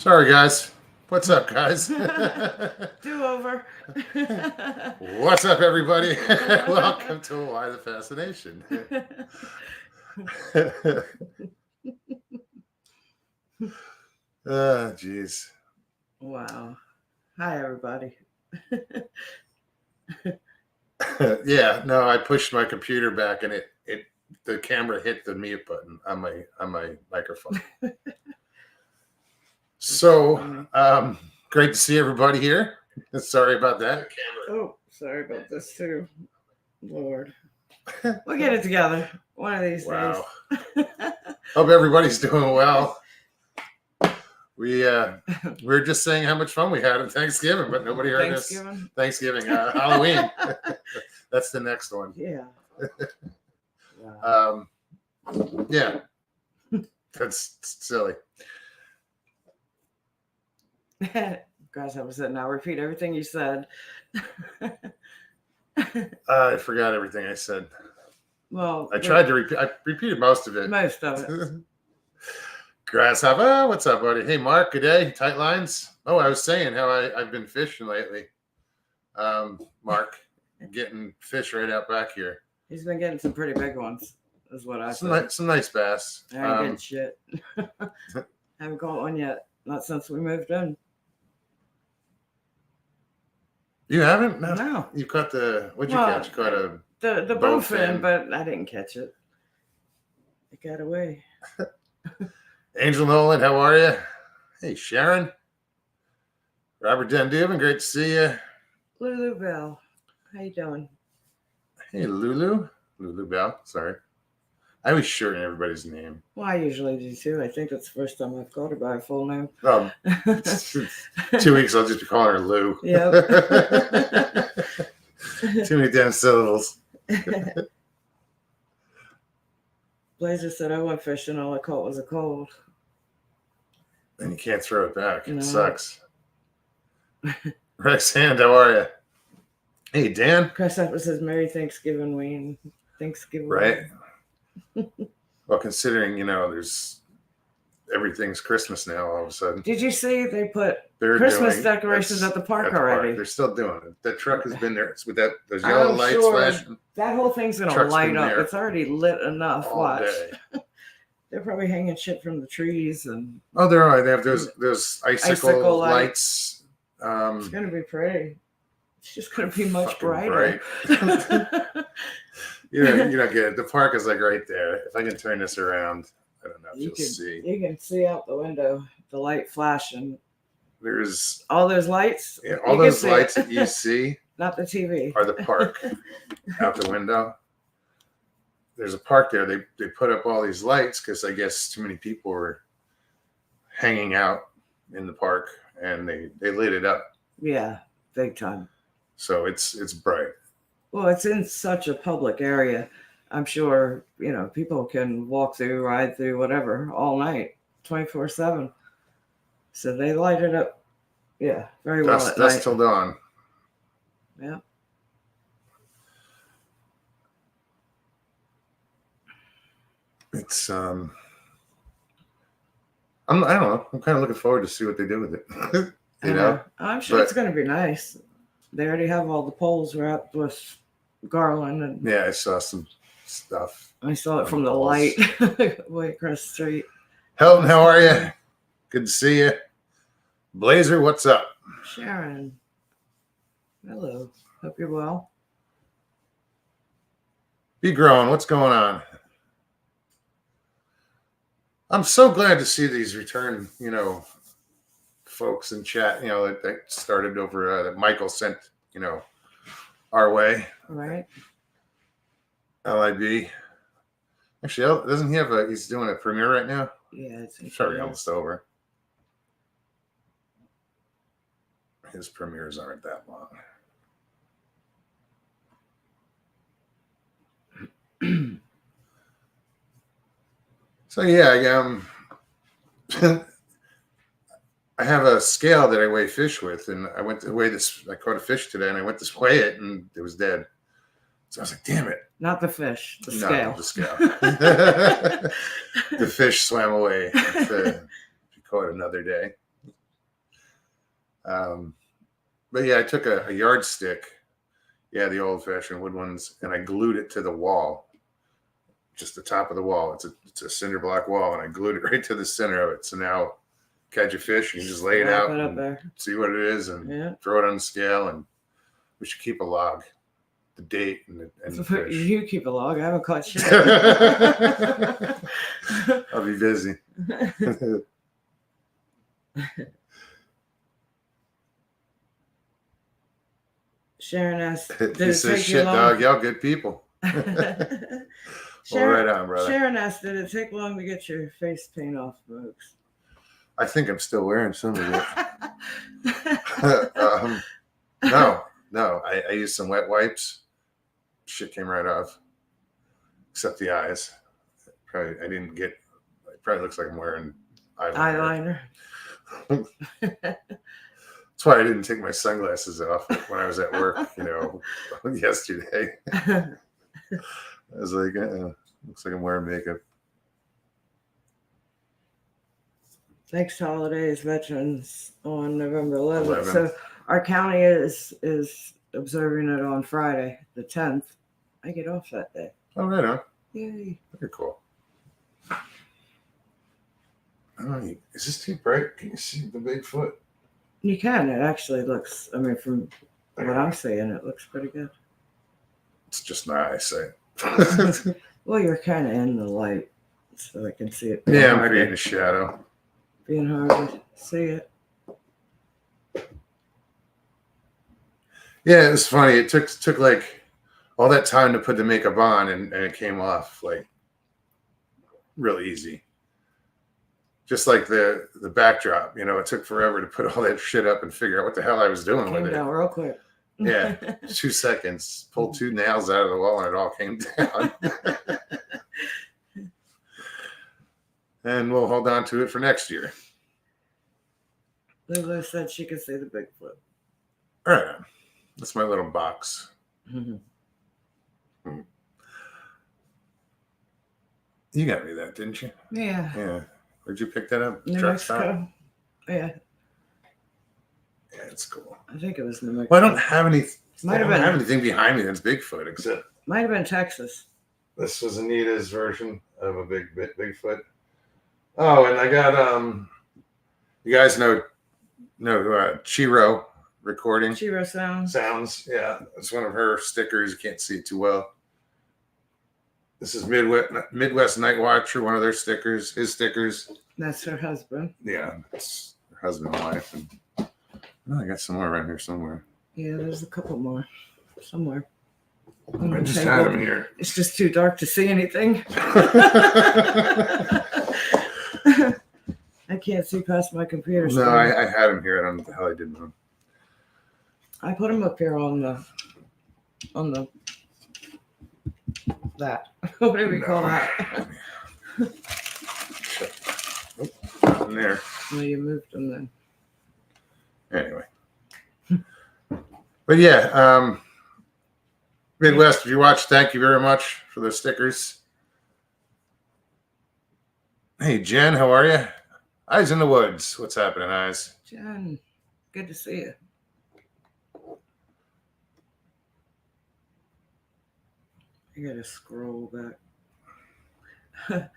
Sorry, guys. What's up, guys? Do over. What's up, everybody? Welcome to Why the Fascination. Jeez. Wow. Hi, everybody. Yeah, no, I pushed my computer back and the camera hit the mute button on my microphone. So, great to see everybody here. Sorry about that. Oh, sorry about this too. Lord. We'll get it together one of these days. Hope everybody's doing well. We're just saying how much fun we had on Thanksgiving, but nobody heard us. Thanksgiving, Halloween. That's the next one. Yeah. Wow. Yeah. That's silly. Guys, I was saying now repeat everything you said. I forgot everything I said. Well, I tried to repeat. I repeated most of it. Most of it. Grasshopper, what's up, buddy? Hey, Mark, good day. Tight lines. Oh, I was saying how I've been fishing lately. Mark, getting fish right out back here. He's been getting some pretty big ones, is what I said. Some nice bass. I ain't getting shit. Haven't caught one yet. Not since we moved in. You haven't? No. You caught what'd you catch? You caught the bowfin, but I didn't catch it. It got away. Angel Nolan, how are you? Hey, Sharon. Robert Denduven, great to see you. Lulu Bell, how you doing? Hey, Lulu Bell, sorry. I always shorten everybody's name. Well, I usually do too. I think that's the first time I've called her by a full name. 2 weeks, I'll just be calling her Lou. Yep. Too many damn syllables. Blazer said I went fishing. All I caught was a cold. And you can't throw it back. No. It sucks. Rex Hand, how are you? Hey, Dan. Chris says Merry Thanksgiving, Wayne. Thanksgiving. Right. Well, considering, everything's Christmas now all of a sudden. Did you see they put Christmas decorations at the park already? They're still doing it. That truck has been there with those yellow lights flashing. That whole thing's going to light up. It's already lit enough. All day. They're probably hanging shit from the trees and. Oh, they're all right. They have those icicle lights. It's going to be pretty. It's just going to be much brighter. You don't get it. The park is like right there. If I can turn this around, I don't know if you'll see. You can see out the window the light flashing. There's all those lights. Yeah, all those lights that you see. Not the TV. Are the park out the window. There's a park there. They put up all these lights because I guess too many people were hanging out in the park and they lit it up. Yeah, big time. So it's bright. Well, it's in such a public area. I'm sure, people can walk through, ride through, whatever, all night, 24/7. So they light it up. Yeah, very well at night. Dusk till dawn. Yeah. It's I don't know. I'm kind of looking forward to see what they do with it. I'm sure it's going to be nice. They already have all the poles wrapped with garland and. Yeah, I saw some stuff. I saw it from the light way across the street. Helton, how are you? Good to see you. Blazer, what's up? Sharon. Hello. Hope you're well. Be growing. What's going on? I'm so glad to see these return, folks in chat, that started over that Michael sent, our way. Right. LIB. Actually, doesn't he have he's doing a premiere right now? Yeah, it's probably almost over. His premieres aren't that long. So yeah, I have a scale that I weigh fish with, and I went to weigh this. I caught a fish today, and I went to weigh it, and it was dead. So I was like, "Damn it!" Not the fish, the scale. The scale. The fish swam away. If you caught it another day. But yeah, I took a yardstick, yeah, the old-fashioned wood ones, and I glued it to the wall, just the top of the wall. It's a cinder block wall, and I glued it right to the center of it. So now, catch a fish, you can just lay it Slap out it up and there. see what it is, and Yeah. throw it on the scale. And we should keep a log, the date and the fish. You keep a log. I haven't caught shit. I'll be busy. Sharon asked, did He it says, take you "Shit, long? dog, y'all good people." Well, right on, brother. Sharon asked, did it take long to get your face paint off, folks? I think I'm still wearing some of it. No. I used some wet wipes. Shit came right off, except the eyes. Probably I didn't get. It probably looks like I'm wearing eyeliner. That's why I didn't take my sunglasses off when I was at work. Yesterday. I was like, looks like I'm wearing makeup. Next holiday is Veterans on November 11th. So our county is observing it on Friday, the 10th. I get off that day. Oh, right on. Yay. Very cool. Is this too bright? Can you see the Bigfoot? You can. It actually looks, I mean, from what I'm seeing, it looks pretty good. It's just my eyesight. Well, you're kind of in the light, so I can see it. Yeah, I'm creating a shadow. Being hard to see it. Yeah, it was funny. It took like all that time to put the makeup on, and it came off like really easy. Just like the backdrop, it took forever to put all that shit up and figure out what the hell I was doing with it. Came down real quick. Yeah, 2 seconds. Pulled 2 nails out of the wall, and it all came down. And we'll hold on to it for next year. Lulu said she could see the Bigfoot. All right. That's my little box. Mm-hmm. You got me that, didn't you? Yeah. Yeah. Where'd you pick that up? New Mexico. Yeah. Yeah, it's cool. I think it was New Mexico. Well, I don't have have anything behind me that's Bigfoot except. Might have been Texas. This was Anita's version of a Bigfoot. Oh, and I got you guys know Chiro recording. Chiro Sounds. Yeah, it's one of her stickers. You can't see it too well. This is Midwest Night Watcher, one of their stickers. His stickers. That's her husband. Yeah, it's her husband and wife. And I got some more around here somewhere. Yeah, there's a couple more somewhere. I just had them here. It's just too dark to see anything. I can't see past my computer screen. No, I had them here. I don't know what the hell I did with them. I put them up here on the that. Whatever you call that. Not in there. Well, you moved them then. Anyway. But yeah, Midwest, if you watch, thank you very much for those stickers. Hey, Jen, how are you? Eyes in the woods. What's happening, Eyes? Jen, good to see you. I gotta scroll back.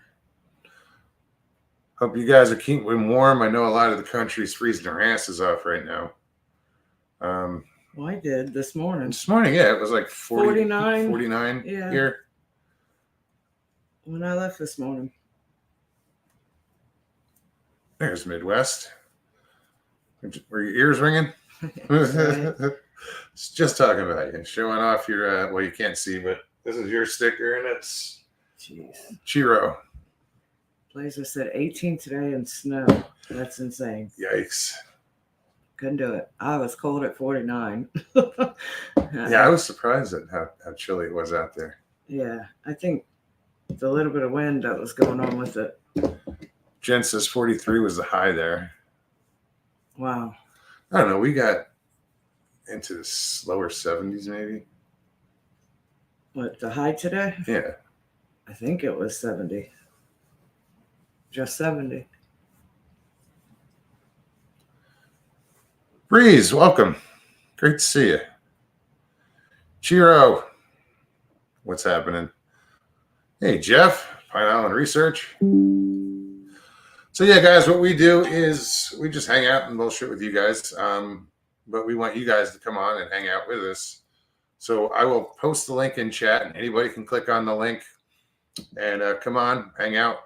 Hope you guys are keeping warm. I know a lot of the country's freezing their asses off right now. Well, I did this morning. This morning, yeah, it was like 49. 49 Yeah. here. When I left this morning. There's Midwest. Were your ears ringing? Just talking about you, showing off your, well, you can't see, but this is your sticker, and it's Chiro. Blazer said 18 today and snow. That's insane. Yikes. Couldn't do it. I was cold at 49. Yeah, I was surprised at how chilly it was out there. Yeah, I think the little bit of wind that was going on with it. Jen says 43 was the high there. Wow. I don't know. We got into the lower 70s, maybe. What, the high today? Yeah. I think it was 70. Just 70. Breeze, welcome. Great to see you. Chiro, what's happening? Hey, Jeff, Pine Island Research. So yeah, guys, what we do is we just hang out and bullshit with you guys. But we want you guys to come on and hang out with us. So I will post the link in chat, and anybody can click on the link and come on, hang out.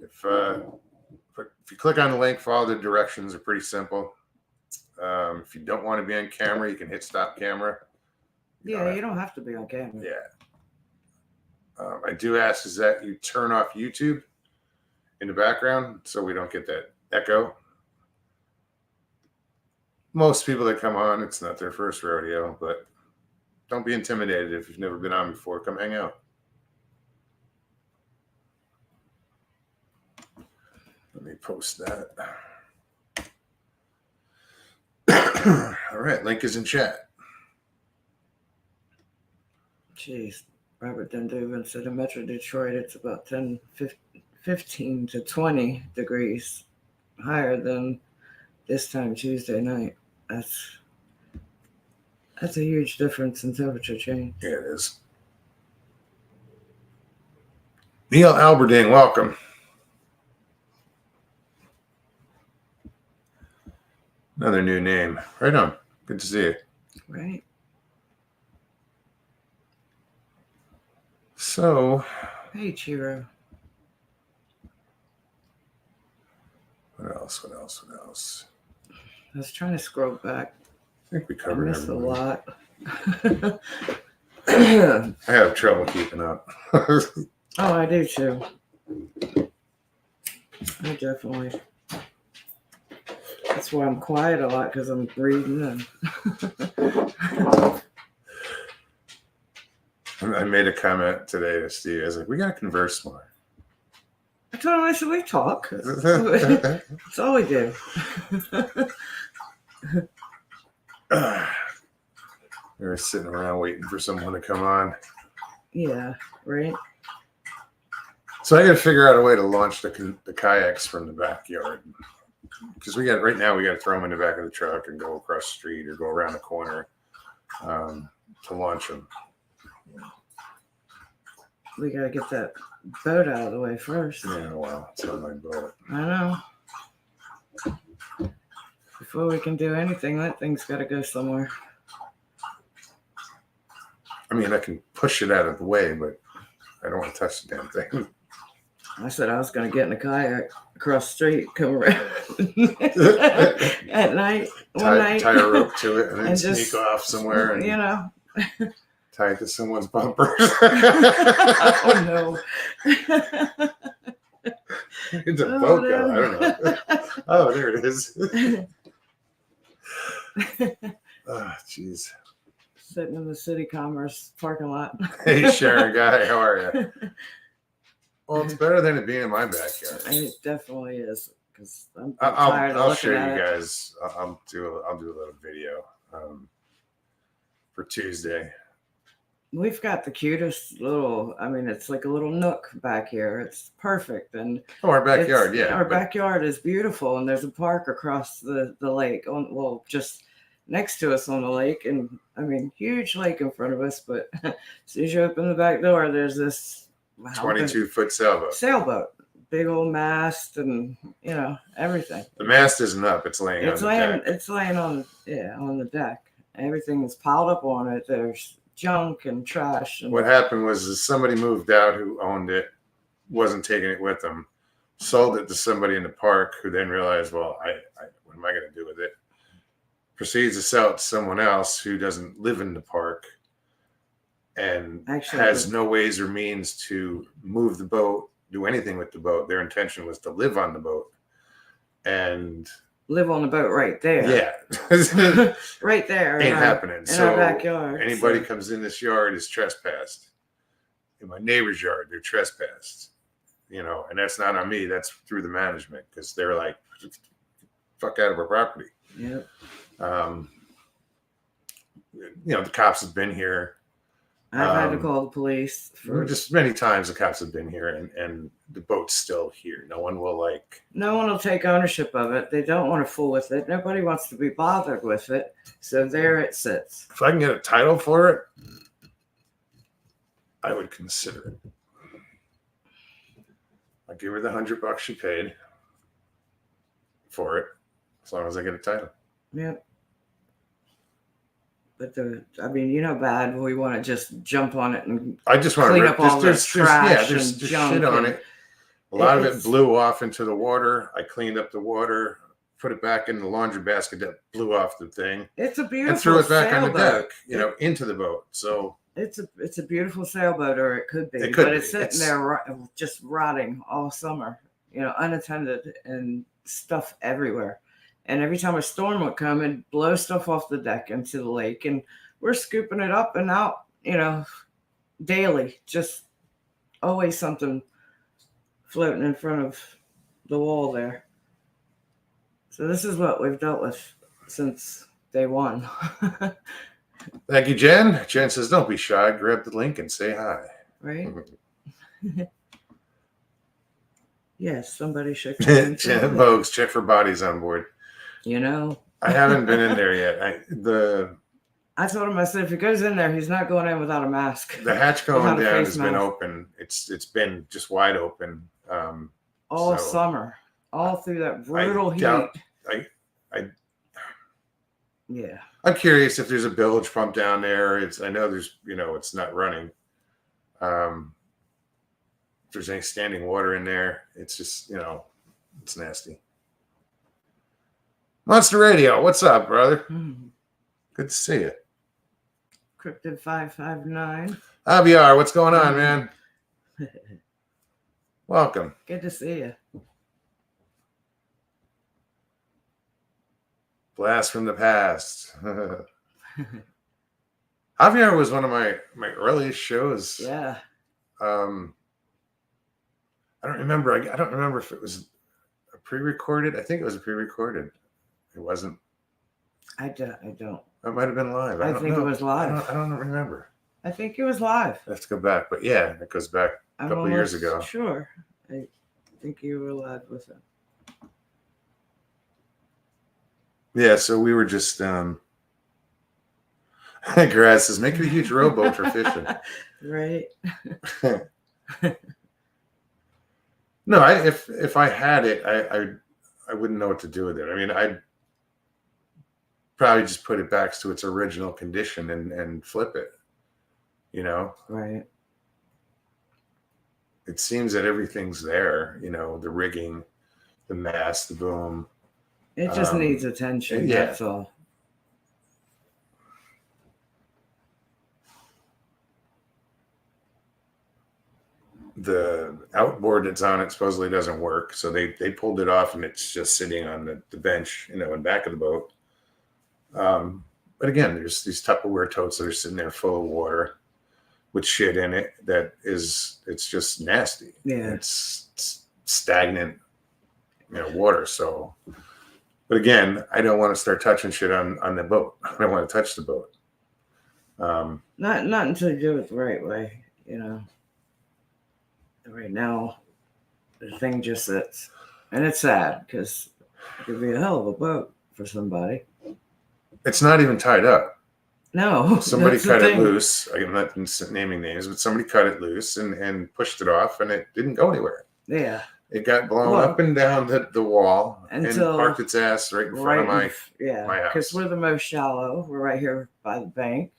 If you click on the link, follow the directions. Are pretty simple. If you don't want to be on camera, you can hit stop camera. You don't have to be on camera. Yeah. I do ask is that you turn off YouTube in the background so we don't get that echo. Most people that come on, it's not their first rodeo, but don't be intimidated if you've never been on before. Come hang out. Let me post that. All right, link is in chat. Jeez, Robert Dunduvan said in Metro Detroit it's about 15 to 20 degrees higher than this time Tuesday night. That's a huge difference in temperature change. Yeah, it is. Neil Alberding, welcome. Another new name. Right on. Good to see you. Right. So. Hey, Chiro. What else? I was trying to scroll back. I think we covered I missed a lot. I have trouble keeping up. Oh, I do too. I definitely. That's why I'm quiet a lot, because I'm reading. I made a comment today to Steve. I was like, we got to converse more. I told him, I said, we talk. That's all we do. We were sitting around waiting for someone to come on. Yeah, right. So I got to figure out a way to launch the kayaks from the backyard. Because we got to throw them in the back of the truck and go across the street or go around the corner to launch them. We got to get that boat out of the way first. Yeah, well, it's on my boat. I know. Before we can do anything, that thing's got to go somewhere. I mean, I can push it out of the way, but I don't want to touch the damn thing. I said I was going to get in a kayak across the street, come around at night, tie a rope to it, and then just sneak off somewhere and tie it to someone's bumper. Oh no! It's a boat go. I don't know. Oh, there it is. Oh, jeez. Sitting in the city commerce parking lot. Hey, Sharon guy, how are you? Well, it's better than it being in my backyard. It definitely is, because I'm tired of looking at it. I'll show you guys. I'll do a little video for Tuesday. We've got the cutest little. I mean, it's like a little nook back here. It's perfect, and our backyard, yeah. Our backyard is beautiful, and there's a park across the lake. Just next to us on the lake, and I mean, huge lake in front of us. But as soon as you open the back door, there's this 22-foot sailboat. Big old mast, and everything. The mast isn't up; it's laying on the deck. It's laying on the deck. Everything is piled up on it. There's junk and trash. And what happened was somebody moved out who owned it, wasn't taking it with them, sold it to somebody in the park who then realized, well, what am I going to do with it? Proceeds to sell it to someone else who doesn't live in the park and has no ways or means to move the boat, do anything with the boat. Their intention was to live on the boat and live on the boat right there. Yeah. Right there. Ain't happening. In our backyard. Anybody comes in this yard is trespassed. In my neighbor's yard, they're trespassed. And that's not on me. That's through the management, because they're like, fuck out of our property. Yep. The cops have been here. I've had to call the police for. Just many times the cops have been here, and the boat's still here. No one will No one will take ownership of it. They don't want to fool with it. Nobody wants to be bothered with it. So there it sits. If I can get a title for it, I would consider it. I'll give her the $100 she paid for it, as long as I get a title. Yep. But bad. We want to just jump on it and I just want clean to up all the trash there's and junk. shit on it. A lot of it blew off into the water. I cleaned up the water, put it back in the laundry basket that blew off the thing. It's a beautiful and threw it back on the sailboat. deck, into the boat. So it's a beautiful sailboat, or it could be. It's sitting there just rotting all summer, unattended and stuff everywhere. And every time a storm would come, it'd blow stuff off the deck into the lake. And we're scooping it up and out, daily. Just always something floating in front of the wall there. So this is what we've dealt with since day one. Thank you, Jen. Jen says, don't be shy. Grab the link and say hi. Right? Yes, somebody should. Jen Bogues, check for bodies on board. I haven't been in there yet. I told him, I said, if he goes in there, he's not going in without a mask. The hatch going down has been open. It's been just wide open. All summer. All through that brutal heat. Yeah. I'm curious if there's a bilge pump down there. I know there's, it's not running. If there's any standing water in there, it's just, it's nasty. Monster Radio, what's up, brother? Good to see you. Cryptid 559. Javier, what's going on, man? Welcome. Good to see you. Blast from the past. Javier was one of my earliest shows. Yeah. I don't remember. I don't remember if it was a pre-recorded. I think it was a pre-recorded. It wasn't. I don't. It might have been live. I think it was live. I don't remember. I think it was live. I have to go back. But yeah, it goes back a couple years ago. Sure. I think you were live with it. Yeah, so we were just Grass says, make it a huge rowboat for fishing. Right. No, if I had it, I wouldn't know what to do with it. I mean, I'd probably just put it back to its original condition and flip it. Right. It seems that everything's there, the rigging, the mast, the boom. It just needs attention. Yeah. That's all. The outboard that's on it supposedly doesn't work. So they pulled it off and it's just sitting on the bench, in back of the boat. But again, there's these Tupperware totes that are sitting there full of water with shit in it it's just nasty. Yeah. It's stagnant, water. So, but again, I don't want to start touching shit on the boat. I don't want to touch the boat. Not until you do it the right way, Right now, the thing just sits. And it's sad because it could be a hell of a boat for somebody. It's not even tied up. No. Somebody cut it loose. I'm not naming names, but somebody cut it loose and pushed it off, and it didn't go anywhere. Yeah. It got blown up and down the wall and parked its ass right in front of my house. Because we're the most shallow. We're right here by the bank.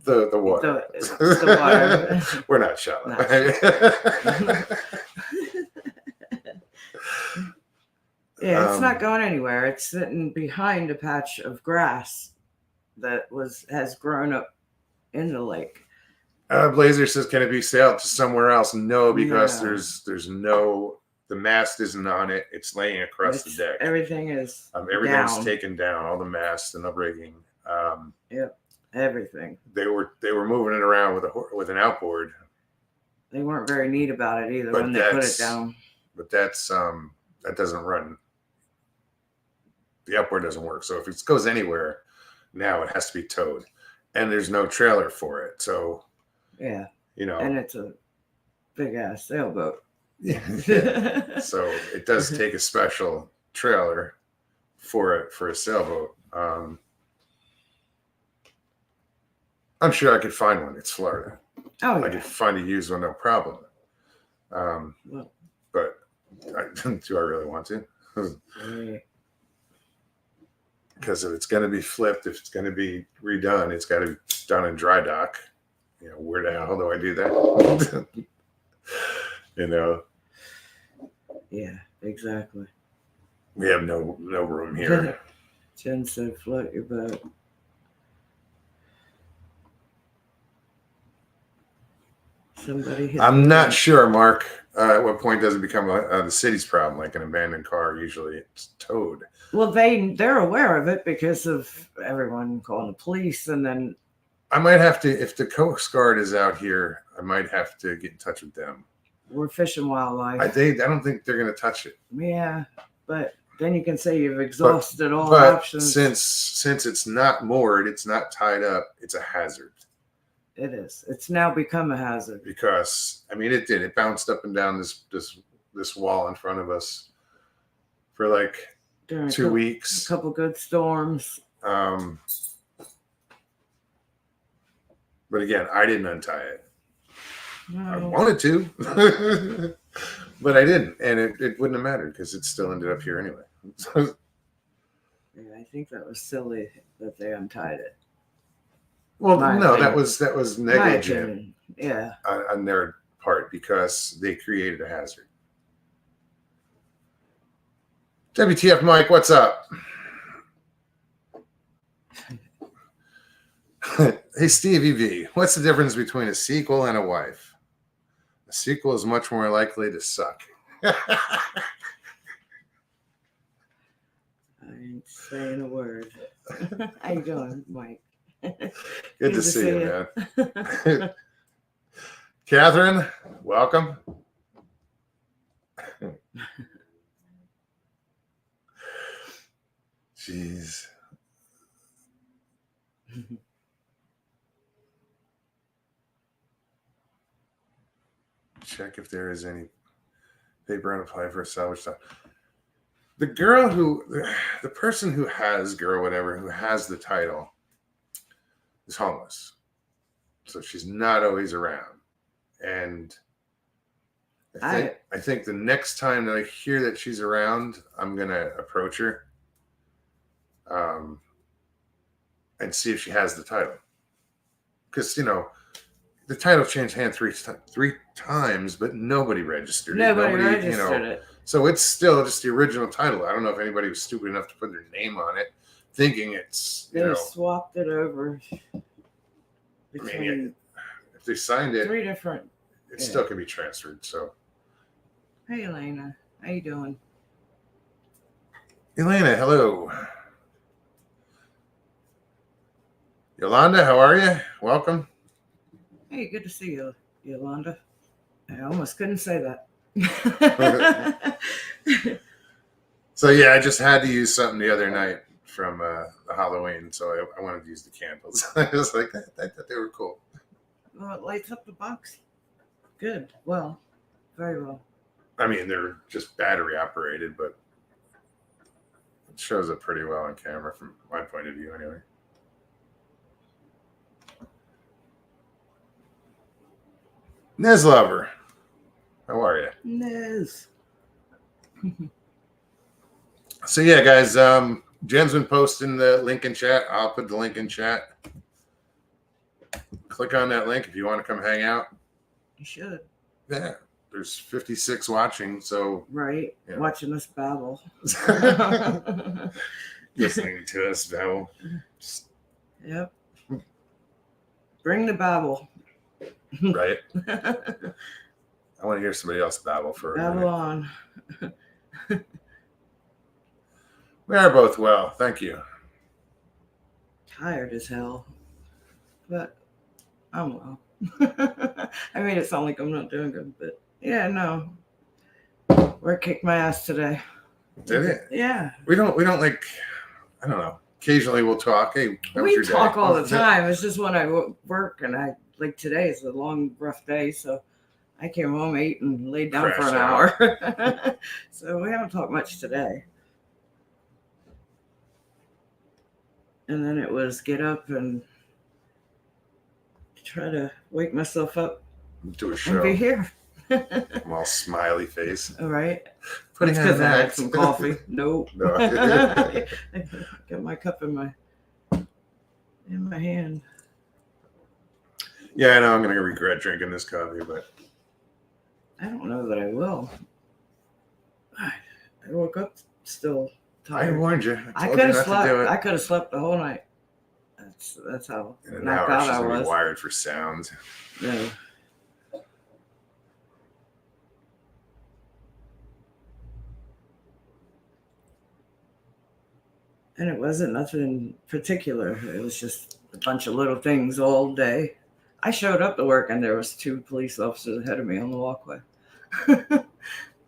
The water. The water. We're not shallow. Yeah, it's not going anywhere. It's sitting behind a patch of grass that has grown up in the lake. Blazer says, can it be sailed to somewhere else? No, because there's no, the mast isn't on it. It's laying across the deck. Everything is everything's down. taken down, all the masts and the rigging. Yep, everything. They were moving it around with an outboard. They weren't very neat about it either when they put it down. But that's that doesn't run. The outboard doesn't work. So if it goes anywhere, now it has to be towed, and there's no trailer for it. So Yeah. You know, And it's a big ass sailboat. yeah. So it does take a special trailer for a sailboat. I'm sure I could find one. It's Florida. Oh, I yeah. could find a used one, no problem. Well, But do I really want to? Because if it's going to be flipped, if it's going to be redone, it's got to be done in dry dock. You know, where the hell do I do that? You know? yeah, exactly. We have no room here. Jen said, float your boat. Somebody hit I'm the not road. sure, Mark. At what point does it become the city's problem? Like an abandoned car, usually it's towed. Well, they're aware of it because of everyone calling the police, and then I might have to, if the Coast Guard is out here, I might have to get in touch with them. we're Fish and Wildlife. I don't think they're going to touch it. Yeah, but then you can say you've exhausted all But options. since it's not moored, it's not tied up, it's a hazard. It is. It's now become a hazard. Because I mean, it bounced up and down this wall in front of us for like During 2 a weeks. couple good storms. But again, I didn't untie it. I No. wanted to, but I didn't, and it wouldn't have mattered because it still ended up here anyway. Yeah, I think that was silly that they untied it. Well, My no, opinion. that was My negligent opinion. Yeah. on their part because they created a hazard. WTF, Mike, what's up? Hey, Steve EV, what's the difference between a sequel and a wife? A sequel is much more likely to suck. I ain't saying a word. How you doing, Mike? Good to see you, man. Catherine, welcome. Jeez. Check if there is any paper and apply for a salvage stuff. The person who has the title is homeless. So she's not always around. And I think the next time that I hear that she's around, I'm going to approach her and see if she has the title. Because, you know, the title changed hands three times, but nobody registered it. Nobody registered it. So it's still just the original title. I don't know if anybody was stupid enough to put their name on it, thinking it's, They swapped it over. I mean, if they signed it, 3 different. it still can be transferred. So, Hey, Elena, how you doing? Elena, hello. Yolanda, how are you? Welcome. Hey, good to see you, Yolanda. I almost couldn't say that. So yeah, I just had to use something the other night from the Halloween, so I wanted to use the candles. I was like, I thought they were cool. Well, it lights up the box. Good. Well, very well. I mean, they're just battery operated, but it shows up pretty well on camera from my point of view, anyway. Nez Lover, how are you? Nez. So yeah, guys, Jen's been posting the link in chat. I'll put the link in chat. Click on that link if you want to come hang out. You should. Yeah, there's 56 watching, so right, yeah. Watching us babble, listening to us babble. Yep. Bring the babble. Right. I want to hear somebody else babble for a minute. Babble on. We are both well, thank you. Tired as hell, but I'm well. I mean, it sounds like I'm not doing good, but yeah, no. Work kicked my ass today. Did it? Yeah. We don't like, I don't know. Occasionally we'll talk. Hey, how was We your talk day? all the time. It's just when I work and I like today is a long, rough day, so I came home, ate, and laid down for an Crashed hour. So we haven't talked much today. And then it was get up and try to wake myself up Do a and show. be here. I'm all smiley face. All right. Putting That's because on I had that. some coffee. Nope. No. Got my cup in my hand. Yeah, I know I'm gonna regret drinking this coffee, but I don't know that I will. I woke up still I tired. warned you. I told could you have not slept. to do it. I could have slept the whole night. That's how In an knocked hour, out she's I gonna be was. wired for sound. No. And it wasn't nothing particular. It was just a bunch of little things all day. I showed up to work and there was 2 police officers ahead of me on the walkway.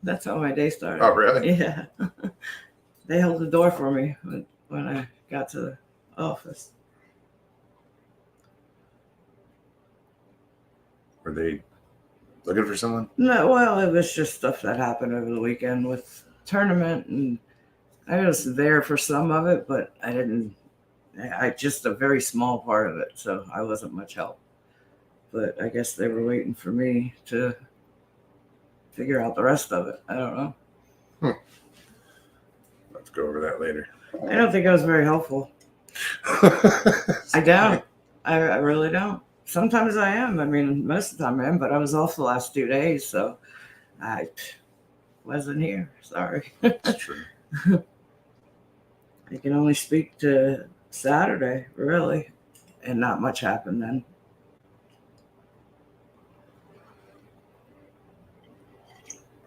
That's how my day started. Oh, really? Yeah. They held the door for me when I got to the office. Were they looking for someone? No, well, it was just stuff that happened over the weekend with tournament, and I was there for some of it, but I just a very small part of it, so I wasn't much help. But I guess they were waiting for me to figure out the rest of it. I don't know. Let's go over that later. I don't think I was very helpful. I don't. I really don't. Sometimes I am. I mean, most of the time I am, but I was off the last 2 days, so I wasn't here. Sorry. That's true. I can only speak to Saturday, really, and not much happened then.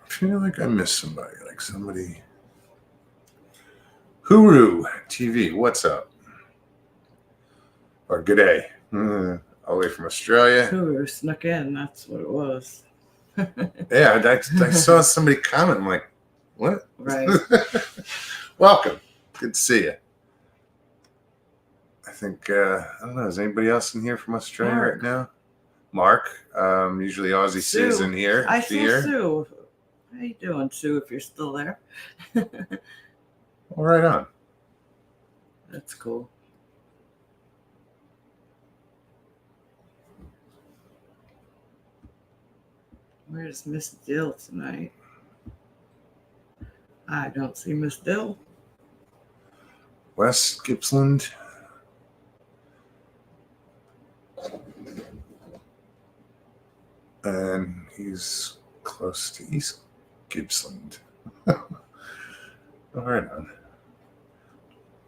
I feel like I missed somebody. Like somebody. Huru TV, what's up? Or good day. All the way from Australia. Who snuck in? That's what it was. Yeah, I saw somebody comment. I'm like, what? Right. Welcome. Good to see you. I think, I don't know, is anybody else in here from Australia Mark. right now? Mark. Usually Aussie Sue. Sue's in here. I Is she saw here? Sue. How you doing, Sue, if you're still there? Well, right on. That's cool. Where's Miss Dill tonight? I don't see Miss Dill. West Gippsland. And he's close to East Gippsland. All right on.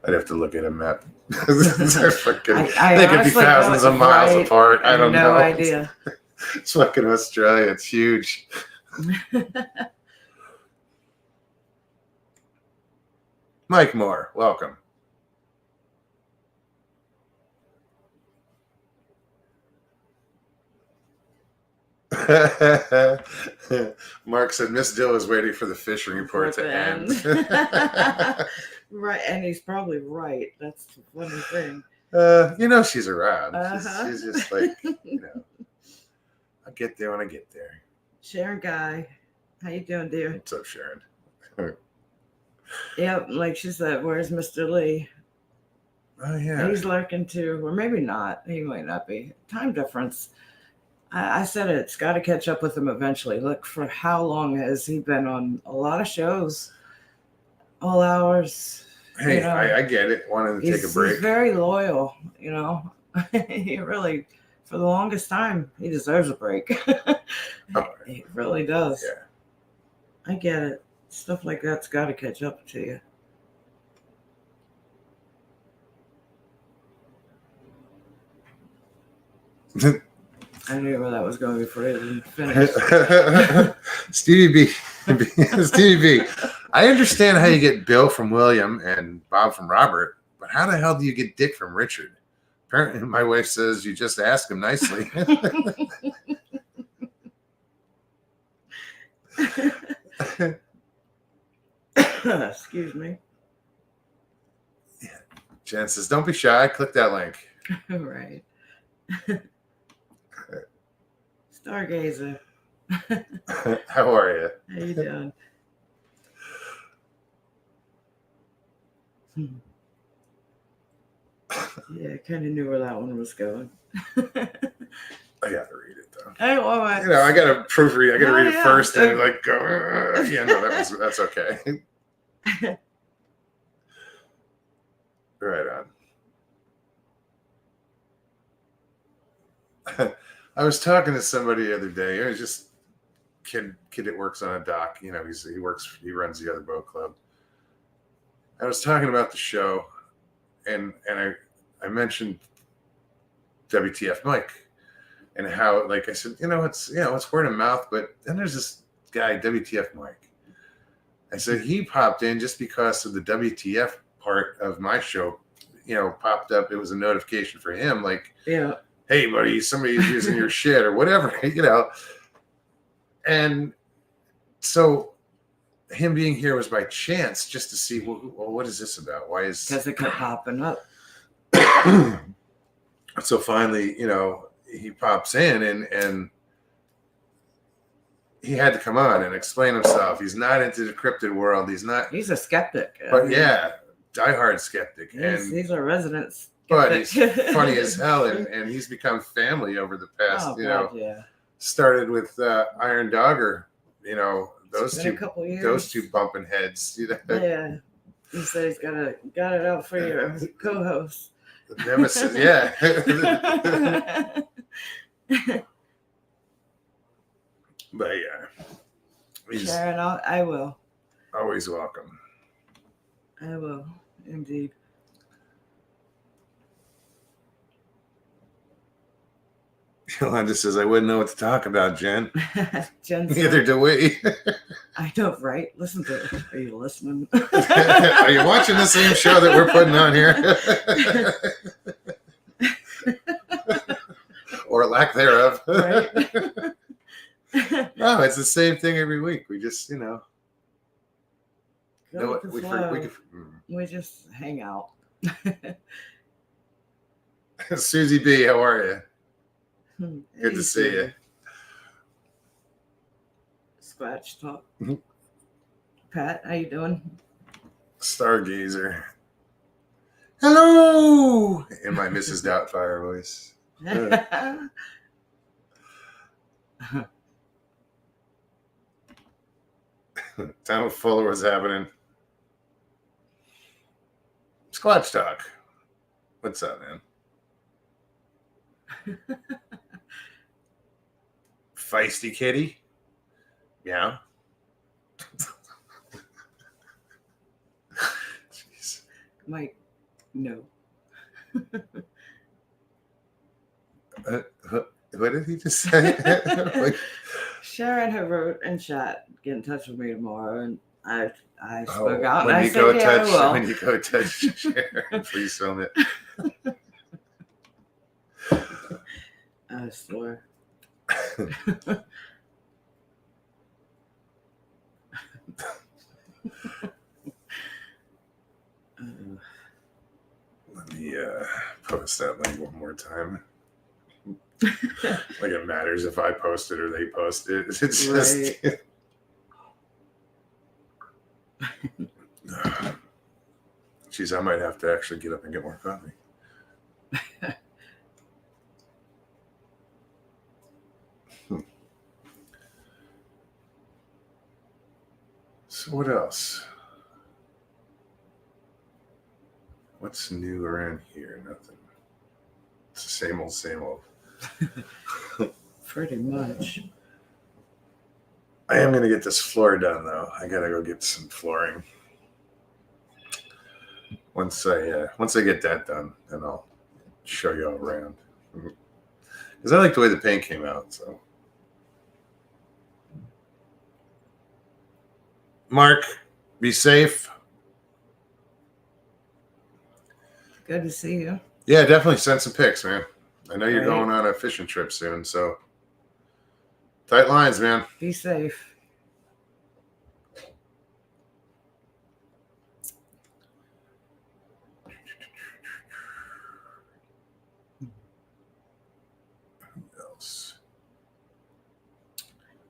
I'd have to look at a map. They're fucking, I they could be honestly thousands don't- of miles right, apart. I don't know. No idea. It's fucking Australia. It's huge. Mike Moore, welcome. Mark said Miss Dill is waiting for the fishing report to end. Right, and he's probably right. That's the funny thing. She's around. Uh-huh. She's just like, I'll get there when I get there. Sharon Guy, how you doing, dear? What's up, Sharon? Yep, like she said, where's Mr. Lee? Oh, yeah. He's lurking too, or maybe not. He might not be. Time difference. I said it's got to catch up with him eventually. Look, for how long has he been on a lot of shows? All hours. Hey, I get it. Wanted to take a break. He's very loyal, He really, for the longest time, he deserves a break. He really does. Yeah. I get it. Stuff like that's got to catch up to you. I knew where that was going before I didn't finish. Stevie B. I understand how you get Bill from William and Bob from Robert, but how the hell do you get Dick from Richard? Apparently, my wife says you just ask him nicely. Excuse me. Jen says, don't be shy. Click that link. Right. Stargazer. How are you? How you doing? Yeah, I kind of knew where that one was going. I gotta read it though. I want You know, I gotta proofread. I gotta read it yeah. first and like go. Yeah, no, that's okay. Right on. I was talking to somebody the other day. It was just kid that works on a dock. You know, he runs the other boat club. I was talking about the show, and I mentioned WTF Mike and how, like I said, it's word of mouth, but then there's this guy WTF Mike. I said he popped in just because of the WTF part of my show, popped up. It was a notification for him, like, yeah, hey buddy, somebody's using your shit or whatever, and so him being here was by chance, just to see, well, what is this about? Why is, because it kept popping up. So finally, he pops in and he had to come on and explain himself. He's not into the cryptid world. He's a skeptic. But yeah, diehard skeptic. He's a resident skeptic. But he's funny as hell, and he's become family over the past, yeah. Started with Iron Dogger, those two bumping heads. Yeah. He said he's got it out for your co-host. The nemesis, yeah. But yeah, Sharon, I will. Always welcome. I will, indeed. Yolanda says, I wouldn't know what to talk about, Jen. Jen Neither do we. I know, right? Listen to it. Are you listening? Are you watching the same show that we're putting on here? Or lack thereof. Right. No, it's the same thing every week. We just, we just hang out. Susie B, how are you? Good to see you. Scratch talk. Pat, how you doing? Stargazer. Hello! In my Mrs. Doubtfire voice. Town full of what's happening. Squatch talk. What's up, man? Feisty kitty? Yeah. Jeez. Mike, no. What did he just say? Sharon had wrote in chat, get in touch with me tomorrow, and I spoke When out and I you said, go yeah, touch, I will. when you go touch Sharon, please film it. I swear. Let me post that link one more time. Like it matters if I post it or they post it. It's just Right. Geez, I might have to actually get up and get more coffee. So what else? What's new around here? Nothing. It's the same old, same old. Pretty much. I am going to get this floor done, though. I got to go get some flooring. Once I get that done, then I'll show you all around. Because I like the way the paint came out. So, Mark, be safe. Good to see you. Yeah, definitely send some pics, man. I know you're Right. going on a fishing trip soon, so tight lines, man. Be safe. Who else?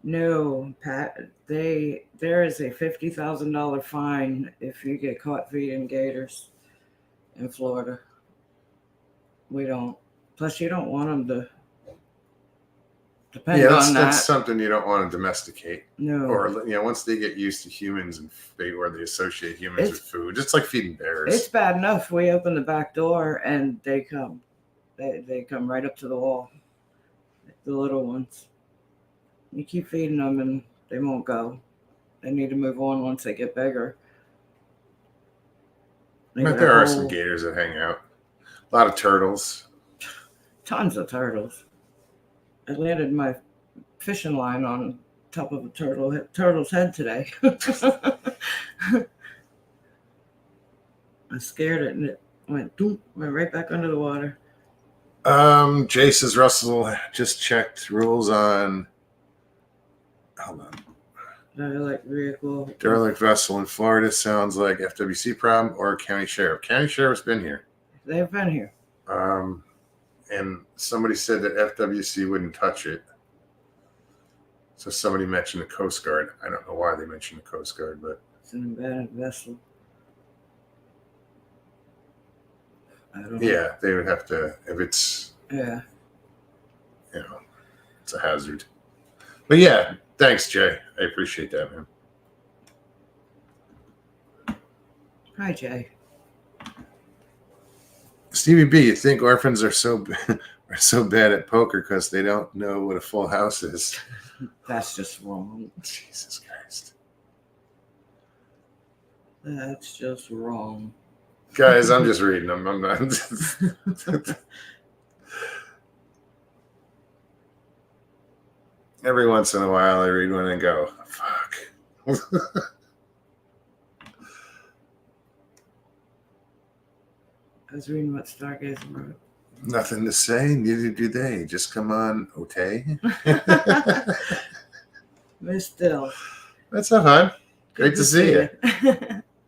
No, Pat. There is a $50,000 fine if you get caught feeding gators in Florida. We don't. Plus, you don't want them to depend on that. That's something you don't want to domesticate. No. Or once they get used to humans and they associate humans with food, it's like feeding bears. It's bad enough. We open the back door and they come. They come right up to the wall. The little ones. You keep feeding them and they won't go. They need to move on once they get bigger. But there are some gators that hang out. A lot of turtles. Tons of turtles. I landed my fishing line on top of a turtle's head today. I scared it and it went right back under the water. Jay says Russell just checked rules on. Hold on. Derelict vehicle. Derelict vessel in Florida sounds like FWC problem or county sheriff. County sheriff's been here. They've been here. And somebody said that FWC wouldn't touch it. So somebody mentioned the Coast Guard. I don't know why they mentioned the Coast Guard, but it's an abandoned vessel. I don't know. Yeah, they would have to if it's it's a hazard. But yeah, thanks, Jay. I appreciate that, man. Hi, Jay. Stevie B, you think orphans are so bad at poker because they don't know what a full house is? That's just wrong. Jesus Christ. That's just wrong. Guys, I'm just reading them. I'm not. Every once in a while, I read one and go, fuck. I was reading what Stargazer wrote. Nothing to say, neither do they. Just come on, Otay. Miss Still. That's not fun. Great to see you.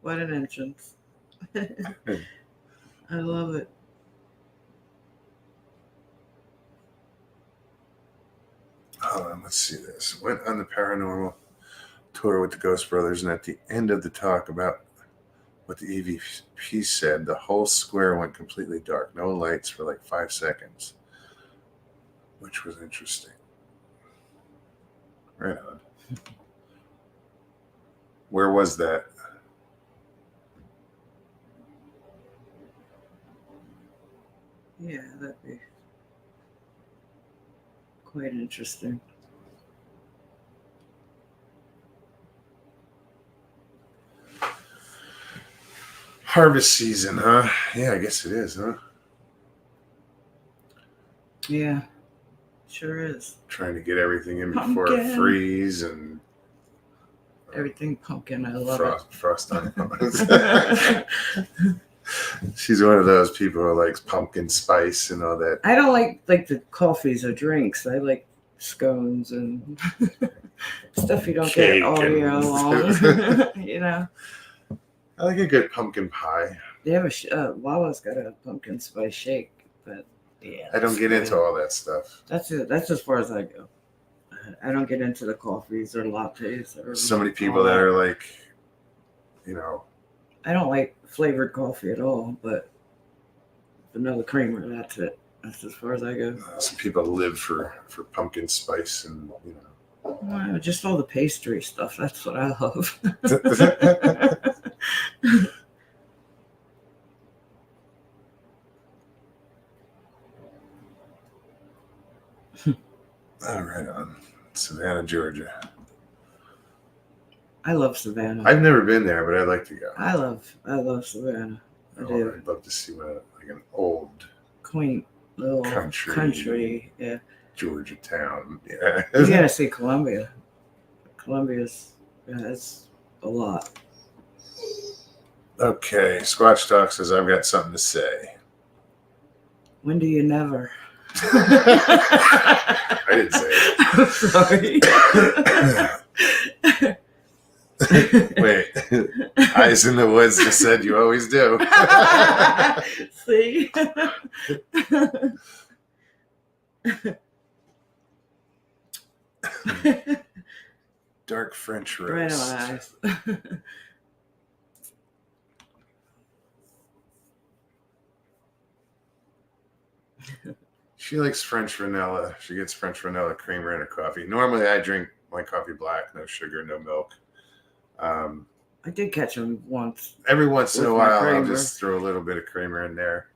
What an entrance. I love it. Hold on, let's see this. Went on the paranormal tour with the Ghost Brothers, and at the end of the talk about what the EVP said, the whole square went completely dark. No lights for like 5 seconds, which was interesting. Right on. Where was that? Yeah, that'd be quite interesting. Harvest season, huh? Yeah, I guess it is, huh? Yeah, sure is. Trying to get everything in before it freeze and everything pumpkin. I love it. Frost on pumpkins. She's one of those people who likes pumpkin spice and all that. I don't like the coffees or drinks. I like scones and stuff you don't get all year long. You know. I like a good pumpkin pie. They have Wawa's got a pumpkin spice shake, but yeah. I don't get into all that stuff. That's it. That's as far as I go. I don't get into the coffees or lattes. Or so many people that are like, I don't like flavored coffee at all, but vanilla creamer, that's it. That's as far as I go. Some people live for pumpkin spice and, Well, just all the pastry stuff. That's what I love. All right, on Savannah, Georgia. I love Savannah. I've never been there, but I'd like to go. I love Savannah. I do. I'd love to see like an old, quaint little country. Yeah. Georgia town. Yeah. You gotta see Columbia. Columbia's has a lot. Okay, Squatch Talk says I've got something to say. When do you never? I didn't say it. I'm sorry. Wait, Eyes in the Woods just said you always do. See? dark French Right roast. on eyes. She likes French vanilla. She gets French vanilla creamer in her coffee. Normally, I drink my coffee black, no sugar, no milk. I did catch him once. Every once in With a my while, I'll creamer. just throw a little bit of creamer in there.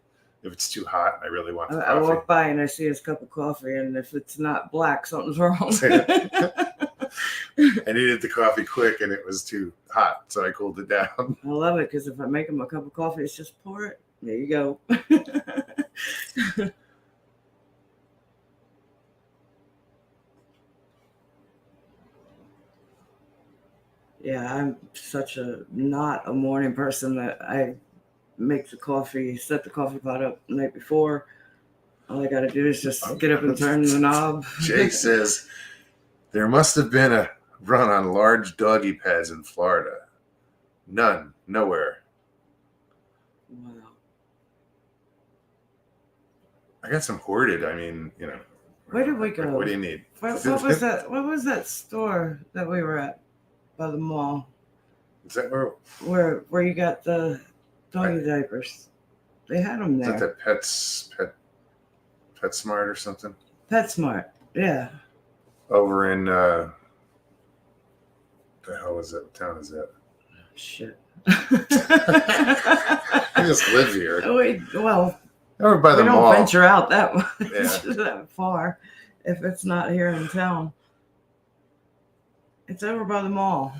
If it's too hot, I really want the I coffee. walk by and I see his cup of coffee, and if it's not black, something's wrong. I needed the coffee quick, and it was too hot, so I cooled it down. I love it because if I make him a cup of coffee, it's just pour it. There you go. Yeah, I'm such a not a morning person that I make the coffee, set the coffee pot up the night before. All I got to do is just get up and turn the knob. Jay says, there must have been a run on large doggy pads in Florida. None. Nowhere. Wow. I got some hoarded. I mean, you know. Where did we go? What do you need? What was that? What was that store that we were at by the mall? Is that where? Where you got the doggy diapers? They had them Is that there. the PetSmart or something? PetSmart. Yeah. Over in the hell is that? What town is that? Shit. I just live here. Well, Over by the we mall. don't venture out that much, Yeah. that far if it's not here in town. It's over by the mall.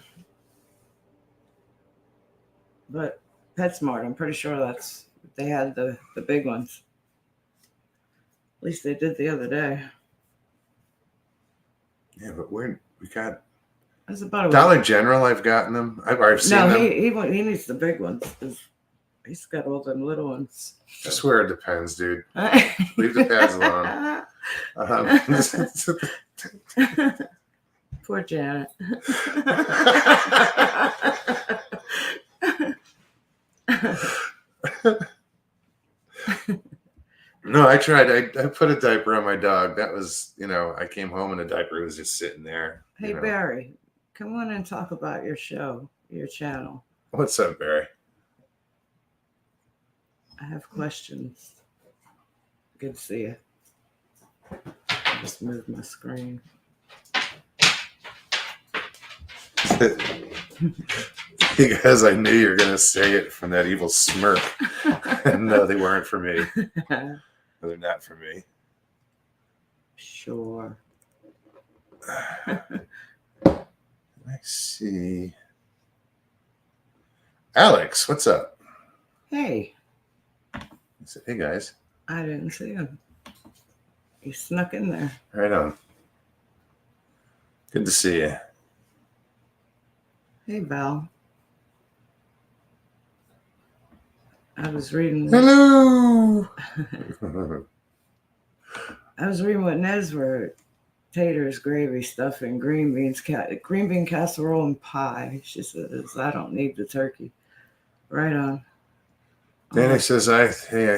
But PetSmart, I'm pretty sure they had the big ones. At least they did the other day. Yeah, but we got That's about a Dollar General. I've gotten them. I've seen No, them. he needs the big ones. 'Cause he's got all them little ones. I swear it depends, dude. Leave the pads alone. Poor Janet. No, I tried. I put a diaper on my dog. That was, I came home and the diaper was just sitting there. Hey, Barry, come on and talk about your show, your channel. What's up, Barry? I have questions. Good to see you. I just moved my screen. Because I knew you were going to say it from that evil smirk. No, they weren't for me. They're not for me. Sure. Let's see. Alex, what's up? Hey. I said, hey, guys. I didn't see him. He snuck in there. Right on. Good to see you. Hey, Val. I was reading. Hello. I was reading what Nez wrote. Taters, gravy, stuffing, green bean casserole, and pie. She says, I don't need the turkey. Right on. Danny says, I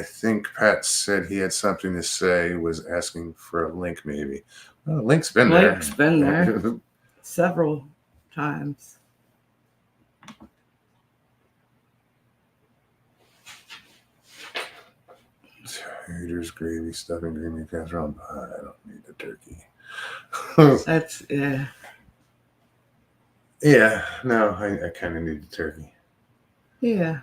think Pat said he had something to say, was asking for a link maybe. Well, the link's been there. Link's been there several times. Taters, gravy, stuffing, green bean casserole, and pie. I don't need the turkey. That's, yeah. Yeah, no, I kind of need the turkey. Yeah,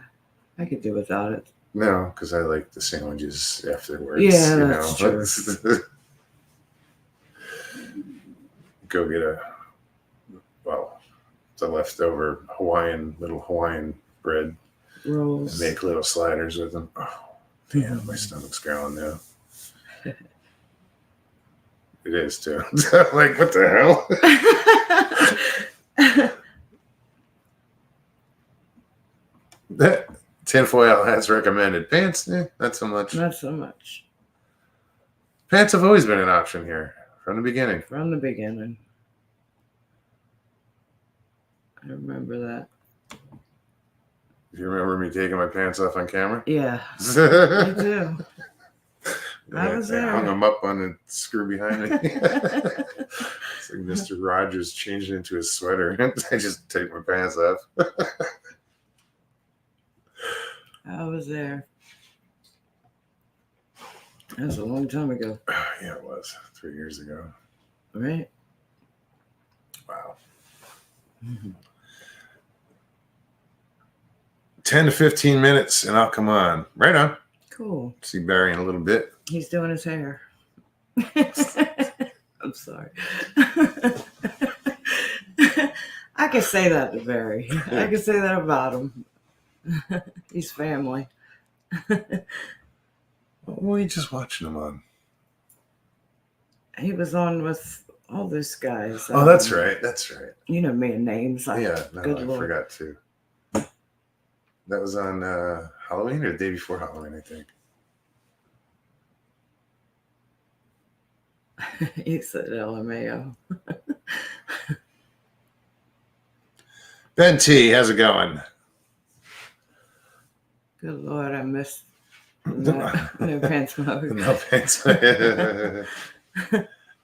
I could do without it. No, because I like the sandwiches afterwards. Yeah, that's true. Go get the leftover little Hawaiian bread. Rolls. And make little sliders with them. Oh, damn, my stomach's growling now. It is too. Like, what the hell? That tinfoil hats recommended. Pants, not so much. Not so much. Pants have always been an option here from the beginning. From the beginning. I remember that. Do you remember me taking my pants off on camera? Yeah, I do. I was there. Hung them up on the screw behind me. like Mr. Rogers changed into a sweater. I just take my pants off. I was there. That was a long time ago. Yeah, it was 3 years ago. Right? Wow. Mm-hmm. 10 to 15 minutes and I'll come on. Right on. Cool. See Barry in a little bit. He's doing his hair. I'm sorry. I can say that to Barry. I can say that about him. He's family. What were you just watching him on? He was on with all those guys. Oh, that's right. That's right. You know me and names. Yeah, no, good I Lord. forgot to. That was on Halloween or the day before Halloween, I think. He said LMAO. Ben T, how's it going? Good Lord, I missed no pants mode. No pants. You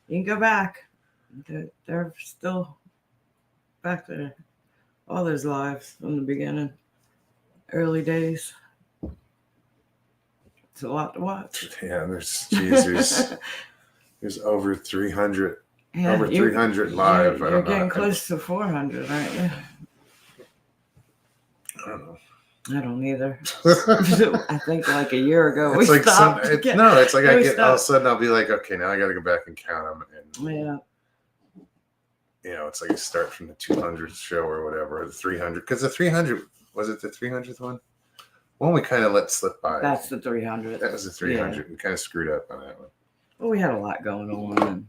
can go back. They're still back there. All those lives from the beginning. Early days. It's a lot to watch. Yeah, there's over 300. Yeah, over 300 live. You're getting close to 400, aren't you? I don't know. I don't either. I think like a year ago It's we like stopped. it's like I get all of a sudden I'll be like, okay, now I got to go back and count them, and Yeah. you know, it's like I start from the 200th show or whatever, or the 300, because the 300 was it the 300th one? One we kind of let slip by. That's the 300. That was the 300. Yeah. We kind of screwed up on that one. Well, we had a lot going on.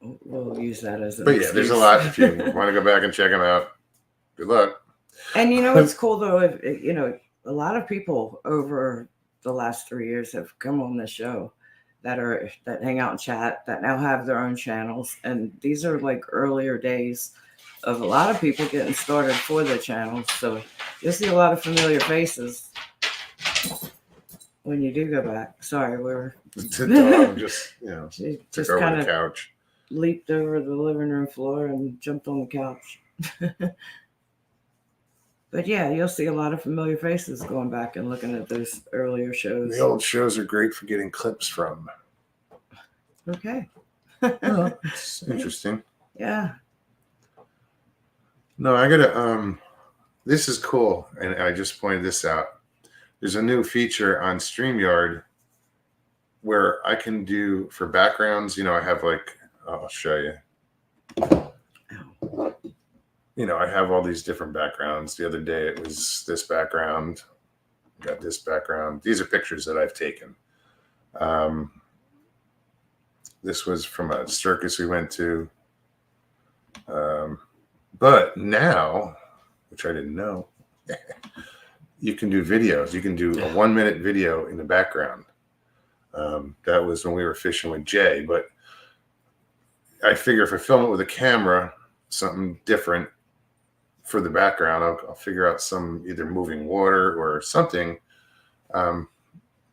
And we'll use that as an But yeah, there's a lot. If you want to go back and check them out, good luck. And you know what's cool though? You know, a lot of people over the last 3 years have come on this show that hang out and chat, that now have their own channels, and these are like earlier days of a lot of people getting started for their channels. So you'll see a lot of familiar faces when you do go back. Sorry, we're The dog just, she took just over kind the of couch. leaped over the living room floor and jumped on the couch. But yeah, you'll see a lot of familiar faces going back and looking at those earlier shows. The old shows are great for getting clips from. Okay. Well, it's interesting. Yeah. No, I gotta. This is cool, and I just pointed this out. There's a new feature on StreamYard where I can do for backgrounds. You know, I have like, I'll show you. You know, I have all these different backgrounds. The other day it was this background. Got this background. These are pictures that I've taken. This was from a circus we went to. But now, which I didn't know, you can do videos. You can do a 1 minute video in the background. That was when we were fishing with Jay. But I figure if I film it with a camera, something different for the background, I'll figure out some either moving water or something for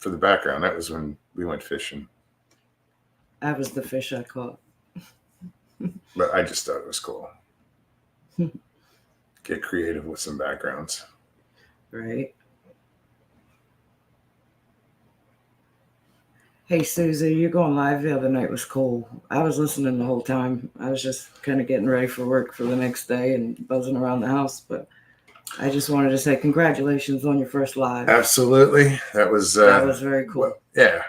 the background. That was when we went fishing. That was the fish I caught. But I just thought it was cool. Get creative with some backgrounds. Right. Hey, Susie, you going live the other night was cool. I was listening the whole time. I was just kind of getting ready for work for the next day and buzzing around the house. But I just wanted to say congratulations on your first live. Absolutely. That was very cool. Well, yeah.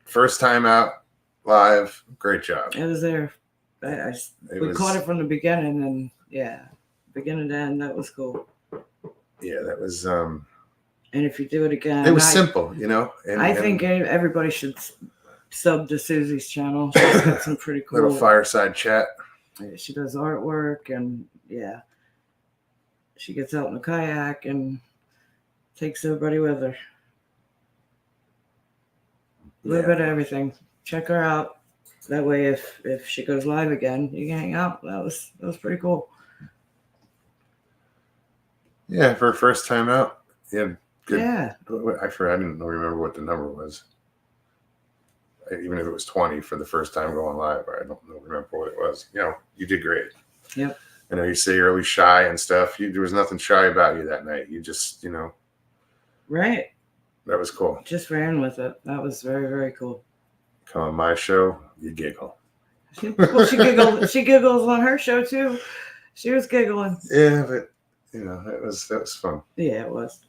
First time out live. Great job. It was there. We caught it from the beginning, and yeah, beginning to end, that was cool. Yeah, that was And if you do it again, it was simple, you know. I think everybody should sub to Susie's channel. She's got some pretty cool little fireside chat. She does artwork, and yeah, she gets out in a kayak and takes everybody with her. A little bit of everything. Check her out. That way, if she goes live again, you can hang out. That was pretty cool. Yeah, for first time out. Yeah. Good. Yeah. I didn't remember what the number was. even if it was 20 for the first time going live. I don't remember what it was. You did great. Yep. I know you say you're always shy and stuff. There was nothing shy about you that night. You just, Right. that was cool. Just ran with it. That was very, very cool. Come on my show, you giggle. Well, she giggled. She giggles on her show too. She was giggling. Yeah, but that was fun. Yeah, it was.